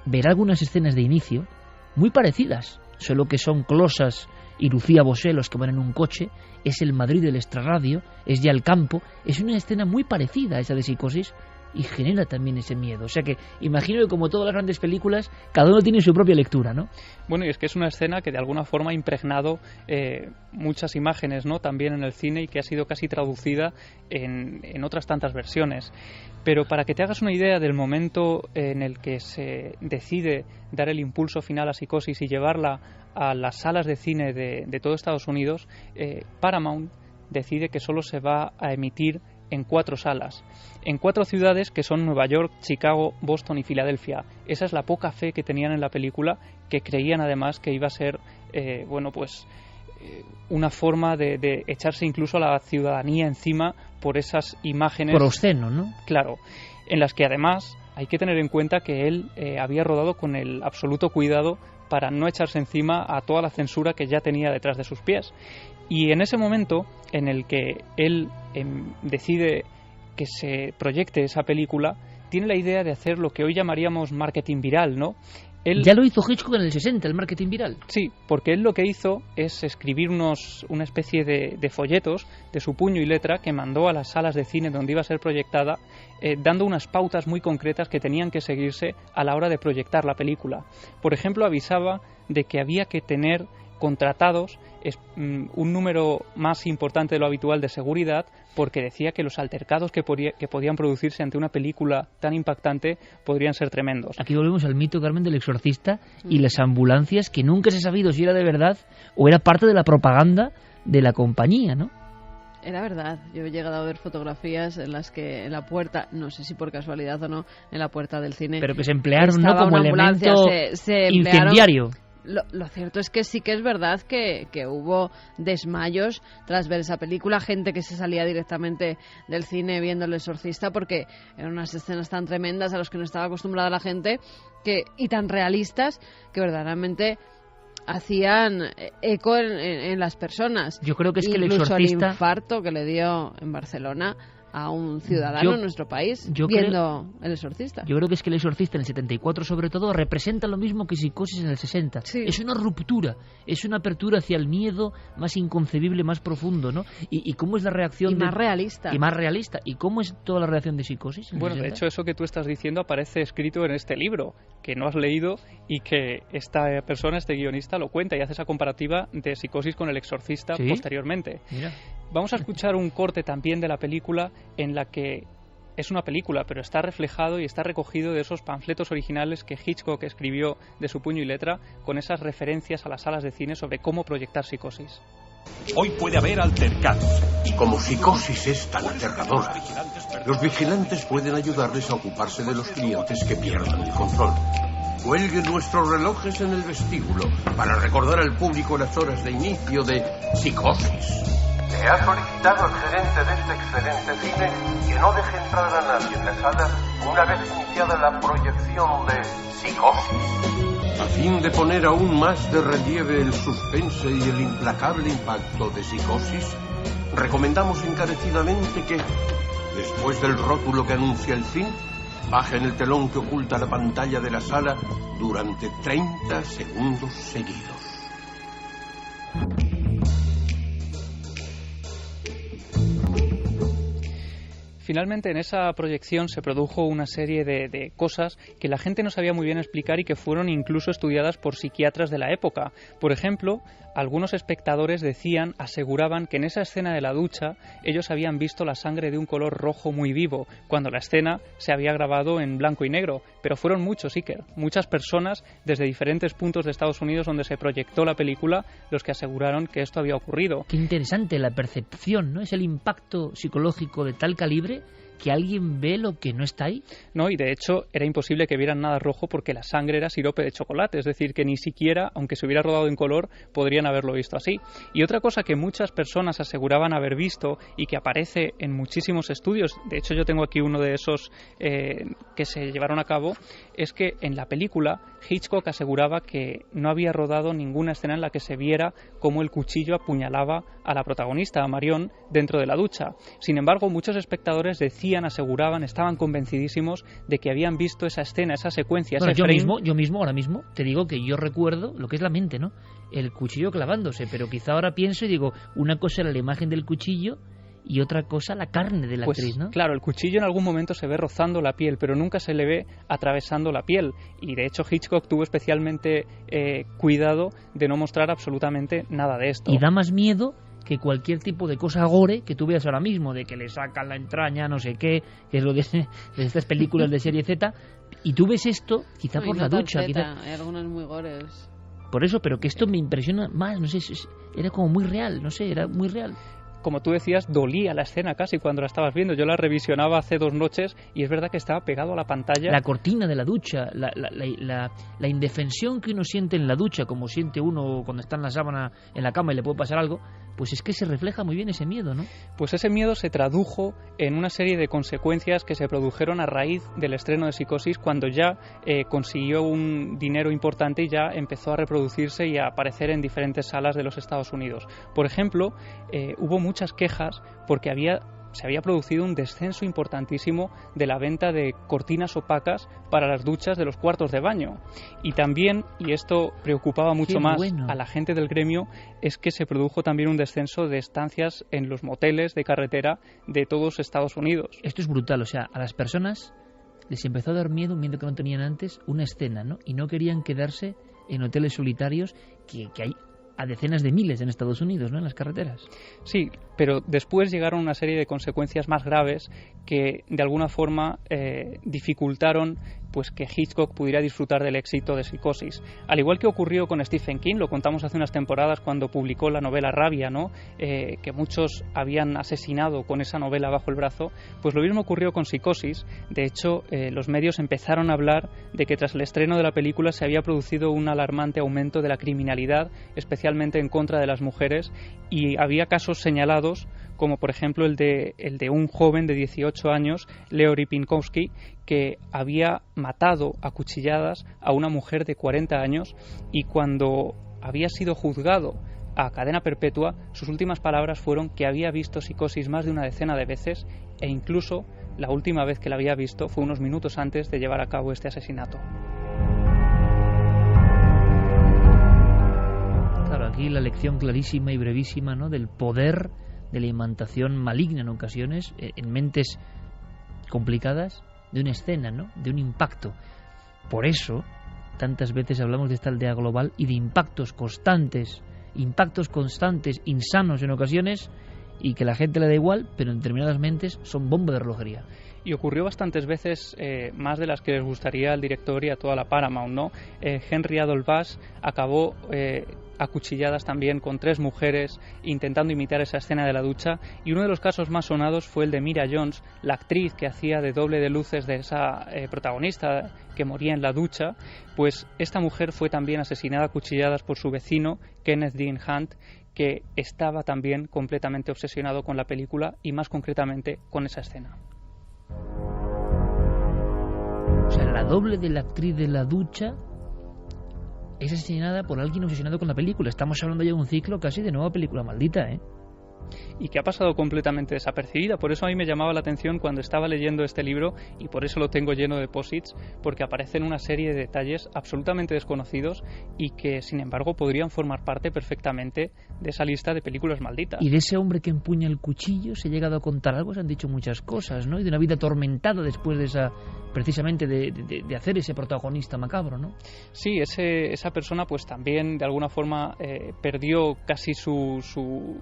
verá algunas escenas de inicio muy parecidas, solo que son Closas y Lucía Bosé los que van en un coche, es el Madrid del extrarradio, es ya el campo, es una escena muy parecida a esa de Psicosis y genera también ese miedo. O sea que imagino que como todas las grandes películas, cada uno tiene su propia lectura, ¿no? Bueno, y es que es una escena que de alguna forma ha impregnado muchas imágenes, ¿no? También en el cine, y que ha sido casi traducida en otras tantas versiones. Pero para que te hagas una idea del momento en el que se decide dar el impulso final a Psicosis y llevarla a las salas de cine de todo Estados Unidos, Paramount decide que solo se va a emitir en 4 salas, en 4 ciudades que son Nueva York, Chicago, Boston y Filadelfia. Esa es la poca fe que tenían en la película, que creían además que iba a ser una forma de echarse incluso a la ciudadanía encima por esas imágenes. Por obsceno, ¿no? Claro, en las que además hay que tener en cuenta que él había rodado con el absoluto cuidado para no echarse encima a toda la censura que ya tenía detrás de sus pies. Y en ese momento en el que él decide que se proyecte esa película, tiene la idea de hacer lo que hoy llamaríamos marketing viral, ¿no? Ya lo hizo Hitchcock en el 60, el marketing viral. Sí, porque él lo que hizo es escribir una especie de folletos de su puño y letra que mandó a las salas de cine donde iba a ser proyectada, dando unas pautas muy concretas que tenían que seguirse a la hora de proyectar la película. Por ejemplo, avisaba de que había que tener contratados un número más importante de lo habitual de seguridad, porque decía que los altercados que podían producirse ante una película tan impactante podrían ser tremendos. Aquí volvemos al mito, Carmen, del exorcista y las ambulancias, que nunca se ha sabido si era de verdad o era parte de la propaganda de la compañía, ¿no? Era verdad. Yo he llegado a ver fotografías en las que en la puerta, no sé si por casualidad o no, en la puerta del cine, pero que se emplearon, ¿no?, como elemento se incendiario. Lo cierto es que sí que es verdad que hubo desmayos tras ver esa película, gente que se salía directamente del cine viendo El Exorcista, porque eran unas escenas tan tremendas a las que no estaba acostumbrada la gente y tan realistas que verdaderamente hacían eco en las personas. Yo creo que es que incluso El Exorcista, el infarto que le dio en Barcelona a un ciudadano en nuestro país viendo El Exorcista. Yo creo que es que El Exorcista en el 74 sobre todo representa lo mismo que Psicosis en el 60. Sí. Es una ruptura, es una apertura hacia el miedo más inconcebible, más profundo, ¿no? ¿Y cómo es la reacción? Y más realista. Y más realista. ¿Y cómo es toda la reacción de Psicosis? Bueno, de hecho, eso que tú estás diciendo aparece escrito en este libro, que no has leído, y que esta persona, este guionista, lo cuenta y hace esa comparativa de Psicosis con El Exorcista. ¿Sí? Posteriormente. Mira. Vamos a escuchar un corte también de la película, en la que es una película, pero está reflejado y está recogido de esos panfletos originales que Hitchcock escribió de su puño y letra, con esas referencias a las salas de cine sobre cómo proyectar Psicosis. Hoy puede haber altercados. Y como Psicosis es tan aterradora, los vigilantes pueden ayudarles a ocuparse de los clientes que pierdan el control. Cuelguen nuestros relojes en el vestíbulo para recordar al público las horas de inicio de Psicosis. Se ha solicitado al gerente de este excelente cine que no deje entrar a nadie en la sala una vez iniciada la proyección de Psicosis. A fin de poner aún más de relieve el suspense y el implacable impacto de Psicosis, recomendamos encarecidamente que, después del rótulo que anuncia el fin, bajen el telón que oculta la pantalla de la sala durante 30 segundos seguidos. finalmente en esa proyección se produjo una serie de cosas que la gente no sabía muy bien explicar y que fueron incluso estudiadas por psiquiatras de la época. Por ejemplo, algunos espectadores aseguraban que en esa escena de la ducha ellos habían visto la sangre de un color rojo muy vivo, cuando la escena se había grabado en blanco y negro. Pero fueron muchos, Iker, muchas personas desde diferentes puntos de Estados Unidos donde se proyectó la película los que aseguraron que esto había ocurrido. Qué interesante la percepción, ¿no? Es el impacto psicológico de tal calibre que alguien ve lo que no está ahí. No, y de hecho era imposible que vieran nada rojo porque la sangre era sirope de chocolate, es decir, que ni siquiera, aunque se hubiera rodado en color, podrían haberlo visto así. Y otra cosa que muchas personas aseguraban haber visto y que aparece en muchísimos estudios, de hecho yo tengo aquí uno de esos que se llevaron a cabo, es que en la película Hitchcock aseguraba que no había rodado ninguna escena en la que se viera cómo el cuchillo apuñalaba a la protagonista, a Marion, dentro de la ducha. Sin embargo, muchos espectadores aseguraban, estaban convencidísimos de que habían visto esa escena, esa secuencia, bueno, ese frame. Yo mismo, ahora mismo, te digo que yo recuerdo lo que es la mente, ¿no? El cuchillo clavándose, pero quizá ahora pienso y digo, una cosa era la imagen del cuchillo y otra cosa la carne de la actriz, ¿no? Claro, el cuchillo en algún momento se ve rozando la piel, pero nunca se le ve atravesando la piel. Y de hecho Hitchcock tuvo especialmente cuidado de no mostrar absolutamente nada de esto. Y da más miedo que cualquier tipo de cosa gore que tú veas ahora mismo, de que le sacan la entraña, no sé qué, que es lo de estas películas de serie Z, y tú ves esto, quizá por la ducha. Hay algunas muy gores. Por eso, pero que esto me impresiona más, no sé, era como muy real, no sé, era muy real. Como tú decías, dolía la escena casi cuando la estabas viendo. Yo la revisionaba hace 2 noches y es verdad que estaba pegado a la pantalla. La cortina de la ducha, la indefensión que uno siente en la ducha, como siente uno cuando está en la sábana en la cama y le puede pasar algo, pues es que se refleja muy bien ese miedo, ¿no? Pues ese miedo se tradujo en una serie de consecuencias que se produjeron a raíz del estreno de Psicosis, cuando ya consiguió un dinero importante y ya empezó a reproducirse y a aparecer en diferentes salas de los Estados Unidos. Por ejemplo, hubo muchas quejas porque se había producido un descenso importantísimo de la venta de cortinas opacas para las duchas de los cuartos de baño. Y también, y esto preocupaba mucho más a la gente del gremio, es que se produjo también un descenso de estancias en los moteles de carretera de todos Estados Unidos. Esto es brutal, o sea, a las personas les empezó a dar miedo, un miedo que no tenían antes, una escena, ¿no? Y no querían quedarse en hoteles solitarios que hay a decenas de miles en Estados Unidos, ¿no? En las carreteras. Sí, pero después llegaron una serie de consecuencias más graves que de alguna forma dificultaron pues que Hitchcock pudiera disfrutar del éxito de Psicosis. Al igual que ocurrió con Stephen King, lo contamos hace unas temporadas cuando publicó la novela Rabia, ¿no? Que muchos habían asesinado con esa novela bajo el brazo, pues lo mismo ocurrió con Psicosis. De hecho, los medios empezaron a hablar de que tras el estreno de la película se había producido un alarmante aumento de la criminalidad, especialmente en contra de las mujeres, y había casos señalados como por ejemplo el de un joven de 18 años, Leo Ripinkowski, que había matado a cuchilladas a una mujer de 40 años y cuando había sido juzgado a cadena perpetua, sus últimas palabras fueron que había visto Psicosis más de una decena de veces e incluso la última vez que la había visto fue unos minutos antes de llevar a cabo este asesinato. Claro, aquí la lección clarísima y brevísima, ¿no?, del poder de la imantación maligna en ocasiones, en mentes complicadas, de una escena, ¿no?, de un impacto. Por eso, tantas veces hablamos de esta aldea global y de impactos constantes, insanos en ocasiones, y que la gente le da igual, pero en determinadas mentes son bomba de relojería. Y ocurrió bastantes veces, más de las que les gustaría al director y a toda la Paramount, ¿no? Henry Adolph Bass acabó a cuchilladas también con 3 mujeres intentando imitar esa escena de la ducha, y uno de los casos más sonados fue el de Mira Jones, la actriz que hacía de doble de luces de esa protagonista que moría en la ducha. Pues esta mujer fue también asesinada a cuchilladas por su vecino Kenneth Dean Hunt, que estaba también completamente obsesionado con la película y más concretamente con esa escena. O sea, la doble de la actriz de la ducha es asesinada por alguien obsesionado con la película. Estamos hablando ya de un ciclo casi de nueva película maldita, ¿eh? y que ha pasado completamente desapercibida. Por eso a mí me llamaba la atención cuando estaba leyendo este libro, y por eso lo tengo lleno de posits, porque aparecen una serie de detalles absolutamente desconocidos y que, sin embargo, podrían formar parte perfectamente de esa lista de películas malditas. Y de ese hombre que empuña el cuchillo se ha llegado a contar algo, se han dicho muchas cosas, ¿no? Y de una vida atormentada después de esa, precisamente de hacer ese protagonista macabro, ¿no? Sí, esa persona pues también de alguna forma perdió casi su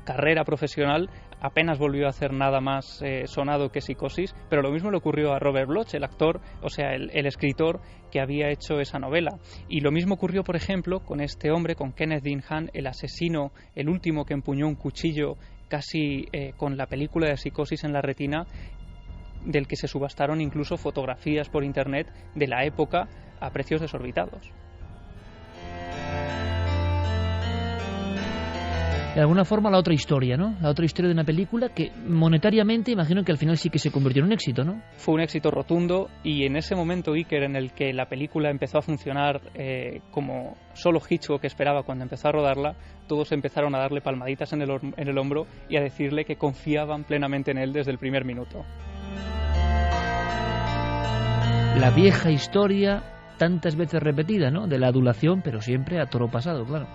carrera profesional, apenas volvió a hacer nada más sonado que Psicosis, pero lo mismo le ocurrió a Robert Bloch, el actor, o sea, el escritor que había hecho esa novela. Y lo mismo ocurrió, por ejemplo, con este hombre, con Kenneth Dean Hahn, el asesino, el último que empuñó un cuchillo casi con la película de Psicosis en la retina, del que se subastaron incluso fotografías por internet de la época a precios desorbitados. De alguna forma la otra historia, ¿no? La otra historia de una película que monetariamente imagino que al final sí que se convirtió en un éxito, ¿no? Fue un éxito rotundo, y en ese momento, Iker, en el que la película empezó a funcionar como solo Hitchcock esperaba cuando empezó a rodarla, todos empezaron a darle palmaditas en el hombro y a decirle que confiaban plenamente en él desde el primer minuto. La vieja historia, tantas veces repetida, ¿no? De la adulación, pero siempre a toro pasado, claro.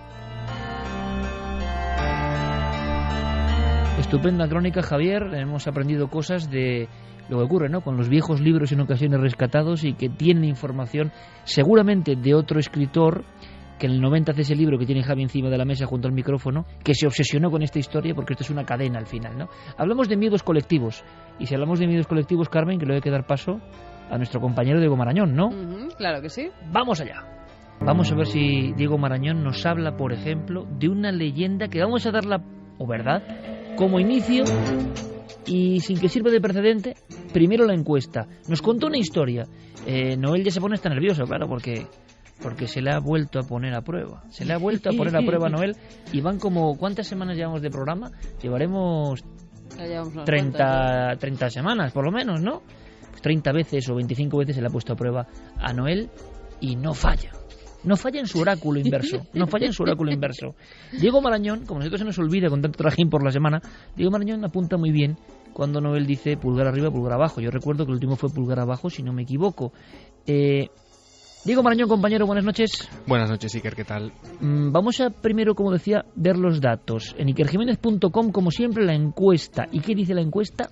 Estupenda crónica, Javier. Hemos aprendido cosas de lo que ocurre, ¿no? Con los viejos libros en ocasiones rescatados y que tienen información seguramente de otro escritor que en el 90 hace ese libro que tiene Javi encima de la mesa junto al micrófono, que se obsesionó con esta historia porque esto es una cadena al final, ¿no? Hablamos de miedos colectivos, y si hablamos de miedos colectivos, Carmen, que le voy a dar paso a nuestro compañero Diego Marañón, ¿no? Claro que sí. Vamos allá. Vamos a ver si Diego Marañón nos habla, por ejemplo, de una leyenda que vamos a darla, o verdad, como inicio, y sin que sirva de precedente, primero la encuesta. Nos contó una historia. Noel ya se pone hasta nervioso, claro, porque se le ha vuelto a poner a prueba. Se le ha vuelto a poner a prueba a Noel, y van como... ¿Cuántas semanas llevamos de programa? Llevaremos 30 semanas, por lo menos, ¿no? 30 veces o 25 veces se le ha puesto a prueba a Noel y no falla. No falla en su oráculo inverso. No falla en su oráculo inverso. Diego Marañón, como a nosotros se nos olvida con tanto trajín por la semana, Diego Marañón apunta muy bien cuando Noel dice pulgar arriba, pulgar abajo. Yo recuerdo que el último fue pulgar abajo, si no me equivoco. Diego Marañón, compañero, buenas noches. Buenas noches, Iker, ¿qué tal? Vamos a primero, como decía, ver los datos. En ikerjiménez.com, como siempre, la encuesta. ¿Y qué dice la encuesta?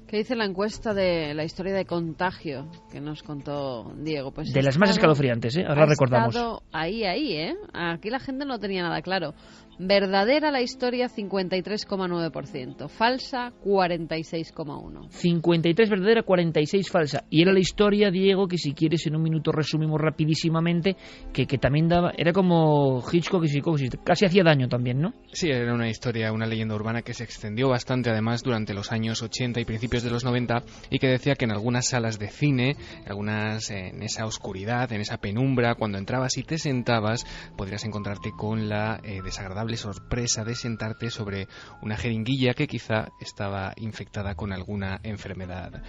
¿Qué dice la encuesta de la historia de contagio que nos contó Diego? Pues de las más escalofriantes, ¿eh? Ahora recordamos. Ahí, ¿eh? Aquí la gente no tenía nada claro. Verdadera la historia, 53,9%. Falsa, 46,1%. 53 verdadera, 46 falsa. Y era la historia, Diego, que si quieres en un minuto resumimos rapidísimamente, que también daba... Era como Hitchcock y Psicosis, casi hacía daño también, ¿no? Sí, era una historia, una leyenda urbana que se extendió bastante, además, durante los años 80 y principios de los 90, y que decía que en algunas salas de cine, en esa oscuridad, en esa penumbra, cuando entrabas y te sentabas, podrías encontrarte con la desagradable sorpresa de sentarte sobre una jeringuilla que quizá estaba infectada con alguna enfermedad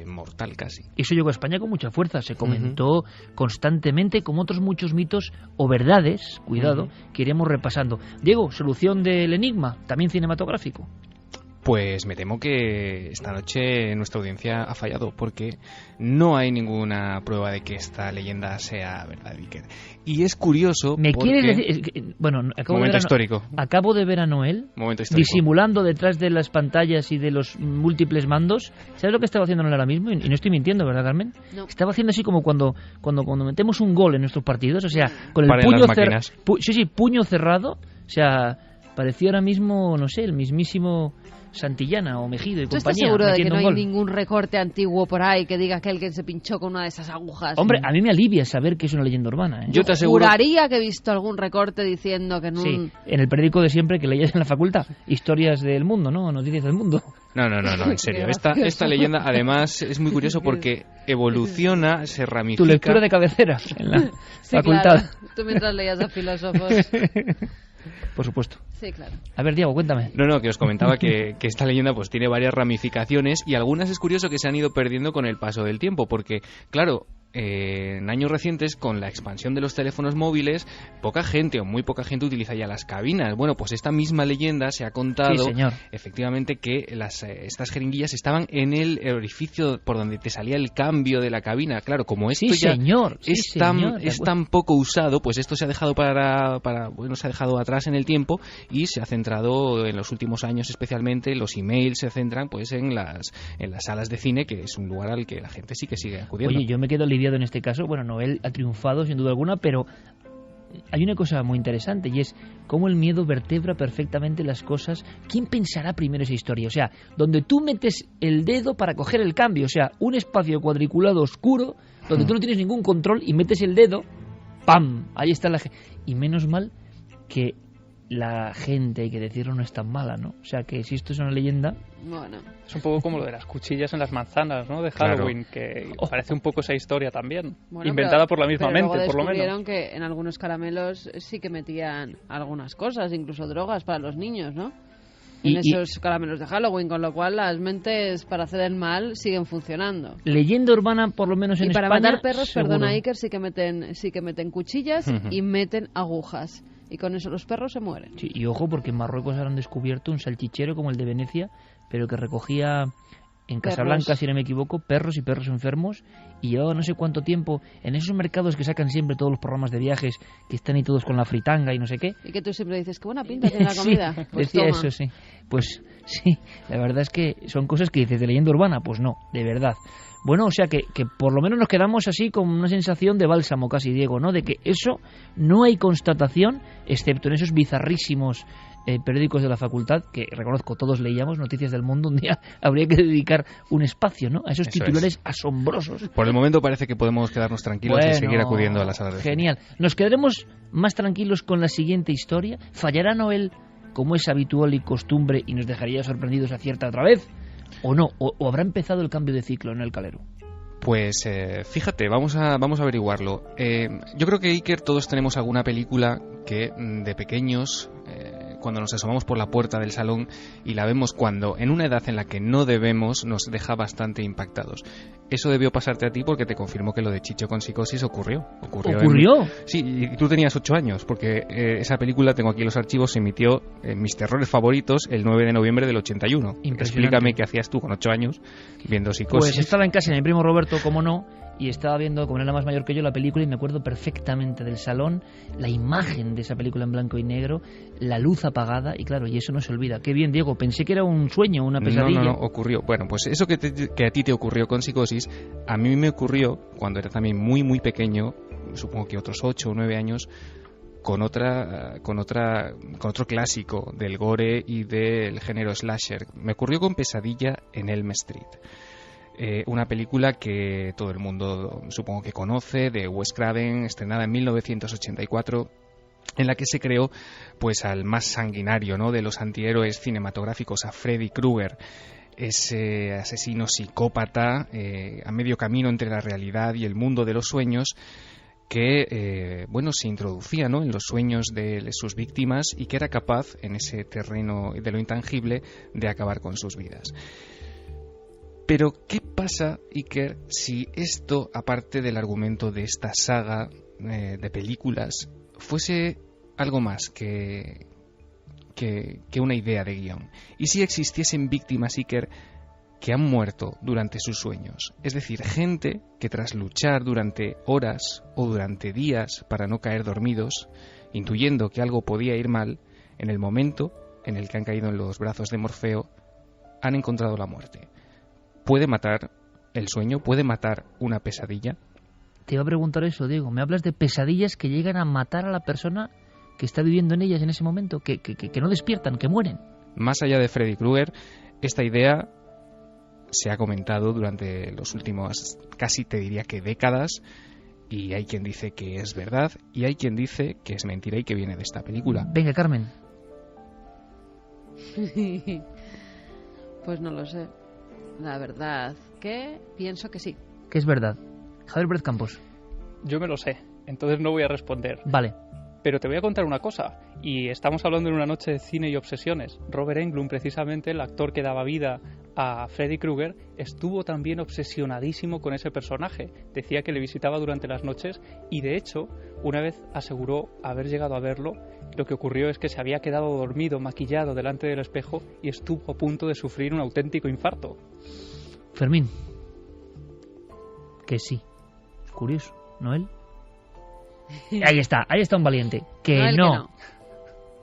mortal casi. Eso llegó a España con mucha fuerza, se comentó constantemente, como otros muchos mitos o verdades, cuidado, que iremos repasando. Diego, solución del enigma, también cinematográfico. Pues me temo que esta noche nuestra audiencia ha fallado, porque no hay ninguna prueba de que esta leyenda sea verdad, Iker. Y es curioso. ¿Me quieres decir? Bueno, acabo de ver a Noel disimulando detrás de las pantallas y de los múltiples mandos. ¿Sabes lo que estaba haciendo Noel ahora mismo? Y no estoy mintiendo, ¿verdad, Carmen? No. Estaba haciendo así como cuando metemos un gol en nuestros partidos, o sea, con el puño cerrado. Puño cerrado, o sea, parecía ahora mismo, no sé, el mismísimo Santillana o Mejido y compañía. ¿Tú estás seguro de que no hay ningún recorte antiguo por ahí que diga que alguien se pinchó con una de esas agujas? Hombre, a mí me alivia saber que es una leyenda urbana, ¿eh? Yo te aseguro... juraría que he visto algún recorte diciendo que no... Sí, en el periódico de siempre que leías en la facultad, historias del mundo, ¿no? Noticias del mundo. No, en serio. Esta leyenda, además, es muy curioso porque evoluciona, se ramifica... Tu lectura de cabecera en la facultad. Claro. Tú mientras leías a filósofos... Por supuesto. Sí, claro. A ver, Diego, cuéntame. No, que os comentaba que esta leyenda pues tiene varias ramificaciones, y algunas es curioso que se han ido perdiendo con el paso del tiempo, porque, claro, en años recientes, con la expansión de los teléfonos móviles, poca gente o muy poca gente utiliza ya las cabinas. Bueno, pues esta misma leyenda se ha contado, sí, señor, efectivamente, que estas jeringuillas estaban en el orificio por donde te salía el cambio de la cabina. Claro, como esto sí, ya señor, es tan poco usado, pues esto se ha dejado se ha dejado atrás en el tiempo y se ha centrado en los últimos años, especialmente los emails se centran pues en las salas de cine, que es un lugar al que la gente sí que sigue acudiendo. Oye, yo me quedo aliviado en este caso. Bueno, Noel ha triunfado sin duda alguna, pero hay una cosa muy interesante, y es cómo el miedo vertebra perfectamente las cosas. ¿Quién pensará primero esa historia? O sea, donde tú metes el dedo para coger el cambio, o sea, un espacio cuadriculado oscuro donde tú no tienes ningún control y metes el dedo, ¡pam! Ahí está la gente. Y menos mal que la gente, hay que decirlo, no es tan mala, ¿no? O sea, que si esto es una leyenda... Bueno. Es un poco como lo de las cuchillas en las manzanas, ¿no? De Halloween, claro, que parece un poco esa historia también. Bueno, inventada por la misma mente, por lo menos. Descubrieron que en algunos caramelos sí que metían algunas cosas, incluso drogas para los niños, ¿no? En esos caramelos de Halloween, con lo cual las mentes para hacer el mal siguen funcionando. Leyenda urbana, por lo menos en España. Y para matar perros, seguro. Perdona, Iker, sí que meten cuchillas y meten agujas. Y con eso los perros se mueren. Sí, y ojo, porque en Marruecos han descubierto un salchichero como el de Venecia, pero que recogía en Casablanca, si no me equivoco, perros y perros enfermos, y llevaba no sé cuánto tiempo en esos mercados que sacan siempre todos los programas de viajes, que están ahí todos con la fritanga y no sé qué. Y que tú siempre dices, qué buena pinta tiene la comida. Sí, pues decía toma. eso, sí. Pues sí, la verdad es que son cosas que dices de leyenda urbana, pues no, de verdad. Bueno, o sea que por lo menos nos quedamos así con una sensación de bálsamo casi, Diego, ¿no? De que eso no hay constatación, excepto en esos bizarrísimos periódicos de la facultad, que reconozco todos leíamos, Noticias del Mundo. Un día habría que dedicar un espacio, ¿no? A esos titulares asombrosos. Por el momento parece que podemos quedarnos tranquilos y seguir acudiendo a las salas de cine. Genial. Nos quedaremos más tranquilos con la siguiente historia. ¿Fallará Noel como es habitual y costumbre y nos dejaría sorprendidos a cierta otra vez? ¿O no? ¿O habrá empezado el cambio de ciclo en el Calero? Pues fíjate, vamos a averiguarlo. Yo creo que, Iker, todos tenemos alguna película que de pequeños, cuando nos asomamos por la puerta del salón y la vemos cuando en una edad en la que no debemos, nos deja bastante impactados. Eso debió pasarte a ti porque te confirmo que lo de Chicho con psicosis ocurrió. ¿Ocurrió? Sí, y tú tenías 8 años, porque esa película, tengo aquí los archivos, se emitió en mis terrores favoritos el 9 de noviembre del 81. Explícame qué hacías tú con 8 años viendo Psicosis. Pues estaba en casa de mi primo Roberto, como no, y estaba viendo, como era más mayor que yo, la película, y me acuerdo perfectamente del salón, la imagen de esa película en blanco y negro, la luz apagada, y claro, y eso no se olvida. Qué bien, Diego, pensé que era un sueño, una pesadilla. No, ocurrió. Bueno, pues eso que a ti te ocurrió con Psicosis, a mí me ocurrió cuando era también muy, muy pequeño, supongo que otros 8 o 9 años, con otro clásico del gore y del género slasher. Me ocurrió con Pesadilla en Elm Street. Una película que todo el mundo supongo que conoce, de Wes Craven, estrenada en 1984, en la que se creó pues al más sanguinario, ¿no?, de los antihéroes cinematográficos, a Freddy Krueger, ese asesino psicópata a medio camino entre la realidad y el mundo de los sueños, que se introducía, ¿no?, en los sueños de sus víctimas y que era capaz, en ese terreno de lo intangible, de acabar con sus vidas. Pero, ¿qué pasa, Iker, si esto, aparte del argumento de esta saga de películas, fuese algo más que una idea de guión? ¿Y si existiesen víctimas, Iker, que han muerto durante sus sueños? Es decir, gente que tras luchar durante horas o durante días para no caer dormidos, intuyendo que algo podía ir mal, en el momento en el que han caído en los brazos de Morfeo, han encontrado la muerte. ¿Puede matar el sueño? ¿Puede matar una pesadilla? Te iba a preguntar eso, Diego. Me hablas de pesadillas que llegan a matar a la persona que está viviendo en ellas en ese momento, que no despiertan, que mueren. Más allá de Freddy Krueger, esta idea se ha comentado durante los últimos, casi te diría que décadas, y hay quien dice que es verdad y hay quien dice que es mentira y que viene de esta película. Venga, Carmen. Pues no lo sé. La verdad que pienso que sí. Que es verdad. Javier Pérez Campos. Yo me lo sé, entonces no voy a responder. Vale. Pero te voy a contar una cosa, y estamos hablando de una noche de cine y obsesiones. Robert Englund, precisamente, el actor que daba vida a Freddy Krueger, estuvo también obsesionadísimo con ese personaje. Decía que le visitaba durante las noches y, de hecho, una vez aseguró haber llegado a verlo. Lo que ocurrió es que se había quedado dormido, maquillado delante del espejo y estuvo a punto de sufrir un auténtico infarto. Fermín, que sí. Curioso, ¿no él? Ahí está un valiente. Que no.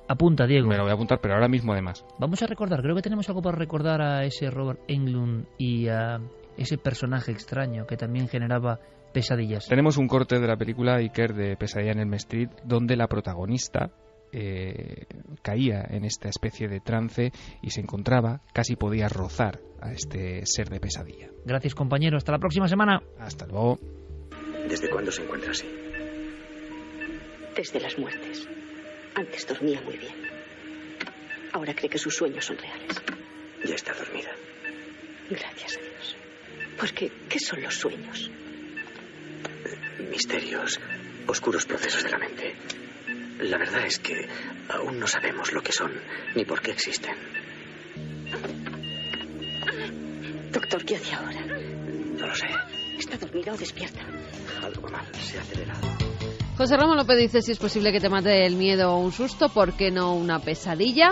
Apunta, Diego. Me lo voy a apuntar, pero ahora mismo además. Vamos a recordar, creo que tenemos algo para recordar a ese Robert Englund y a ese personaje extraño que también generaba pesadillas. Tenemos un corte de la película Iker de Pesadilla en Elm Street, donde la protagonista caía en esta especie de trance y se encontraba, casi podía rozar a este ser de pesadilla. Gracias, compañero. Hasta la próxima semana. Hasta luego. ¿Desde cuándo se encuentra así? Desde las muertes. Antes dormía muy bien. Ahora cree que sus sueños son reales. Ya está dormida. Gracias a Dios. Porque, ¿qué son los sueños? Misterios, oscuros procesos de la mente. La verdad es que aún no sabemos lo que son ni por qué existen. Doctor, ¿qué hace ahora? No lo sé. ¿Está dormida o despierta? Algo mal, se ha acelerado. José Ramón López dice si es posible que te mate el miedo o un susto, ¿por qué no una pesadilla?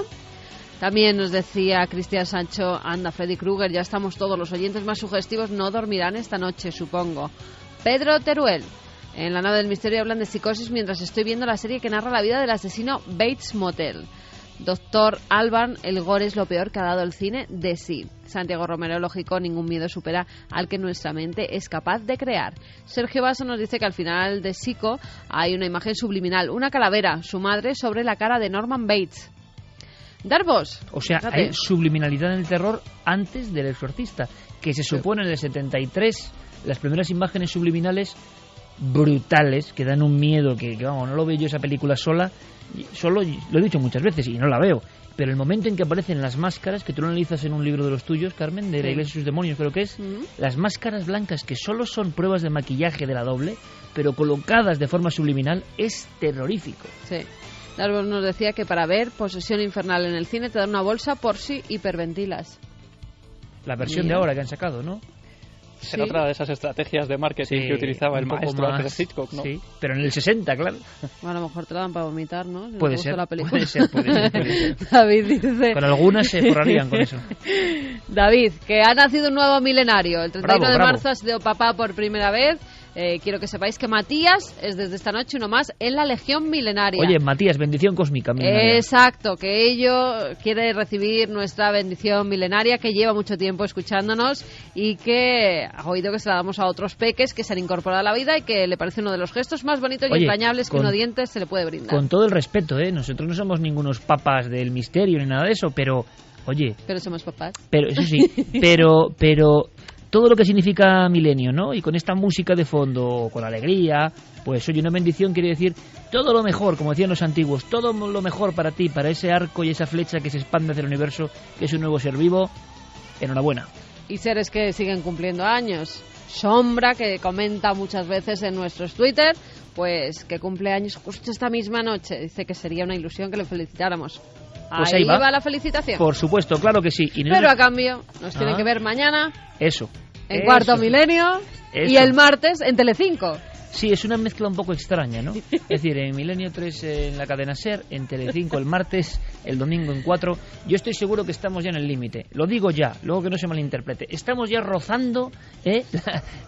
También nos decía Cristian Sancho, anda, Freddy Krueger, ya estamos todos, los oyentes más sugestivos no dormirán esta noche, supongo. Pedro Teruel, en La nave del misterio hablan de psicosis mientras estoy viendo la serie que narra la vida del asesino Bates Motel. Doctor Alban, el gore es lo peor que ha dado el cine de sí. Santiago Romero, lógico, ningún miedo supera al que nuestra mente es capaz de crear. Sergio Basso nos dice que al final de Psico hay una imagen subliminal, una calavera, su madre sobre la cara de Norman Bates. Darvos. O sea, fíjate, hay subliminalidad en el terror antes del Exorcista, que se supone en el 73, las primeras imágenes subliminales brutales, que dan un miedo que vamos, no lo veo yo esa película solo, lo he dicho muchas veces y no la veo, pero el momento en que aparecen las máscaras, que tú lo analizas en un libro de los tuyos, Carmen, de La Iglesia y sus demonios, creo que es, las máscaras blancas que solo son pruebas de maquillaje de la doble, pero colocadas de forma subliminal, es terrorífico. Sí. Darwin nos decía que para ver Posesión Infernal en el cine te dan una bolsa por si hiperventilas. La versión de ahora que han sacado, ¿no? Será otra de esas estrategias de marketing que utilizaba el maestro Alfred Hitchcock, ¿no? Sí, pero en el 60, claro. Bueno, a lo mejor te la dan para vomitar, ¿no? Si puede ser, puede ser. David dice... Con algunas se forrarían con eso. David, que ha nacido un nuevo milenario. El 31 de marzo ha sido papá por primera vez. Quiero que sepáis que Matías es desde esta noche uno más en la Legión Milenaria. Oye, Matías, bendición cósmica milenaria. Exacto, que ello quiere recibir nuestra bendición milenaria, que lleva mucho tiempo escuchándonos y que ha oído que se la damos a otros peques que se han incorporado a la vida y que le parece uno de los gestos más bonitos y entrañables que uno dientes se le puede brindar. Con todo el respeto, nosotros no somos ningunos papas del misterio ni nada de eso, pero, oye... Pero somos papás. Pero, eso sí, pero todo lo que significa milenio, ¿no? Y con esta música de fondo, con alegría, pues oye, una bendición quiere decir todo lo mejor, como decían los antiguos, todo lo mejor para ti, para ese arco y esa flecha que se expande hacia el universo, que es un nuevo ser vivo. Enhorabuena. Y seres que siguen cumpliendo años. Sombra, que comenta muchas veces en nuestros Twitter, pues que cumple años justo esta misma noche. Dice que sería una ilusión que le felicitáramos. Pues ahí va la felicitación. Por supuesto, claro que sí. Y pero a cambio, nos tiene que ver mañana. Eso. En Cuarto Milenio. Y el martes en Telecinco. Sí, es una mezcla un poco extraña, ¿no? Es decir, en Milenio 3 en la cadena SER, en Telecinco el martes, el domingo en 4. Yo estoy seguro que estamos ya en el límite. Lo digo ya, luego que no se malinterprete. Estamos ya rozando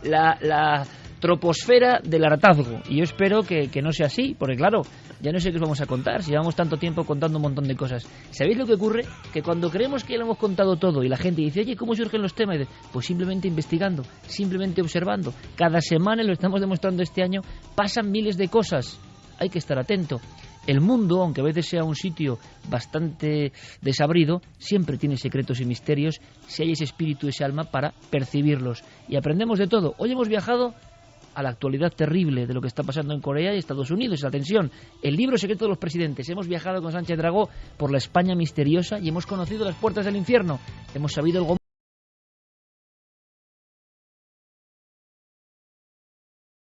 la troposfera del hartazgo. Y yo espero que no sea así, porque claro, ya no sé qué os vamos a contar, si llevamos tanto tiempo contando un montón de cosas. ¿Sabéis lo que ocurre? Que cuando creemos que ya lo hemos contado todo y la gente dice, oye, ¿cómo surgen los temas? Y dice, pues simplemente investigando, simplemente observando. Cada semana, lo estamos demostrando este año, pasan miles de cosas. Hay que estar atento. El mundo, aunque a veces sea un sitio bastante desabrido, siempre tiene secretos y misterios si hay ese espíritu, ese alma para percibirlos. Y aprendemos de todo. Hoy hemos viajado a la actualidad terrible de lo que está pasando en Corea y Estados Unidos. Atención, el libro secreto de los presidentes. Hemos viajado con Sánchez Dragó por la España misteriosa y hemos conocido las puertas del infierno. Hemos sabido el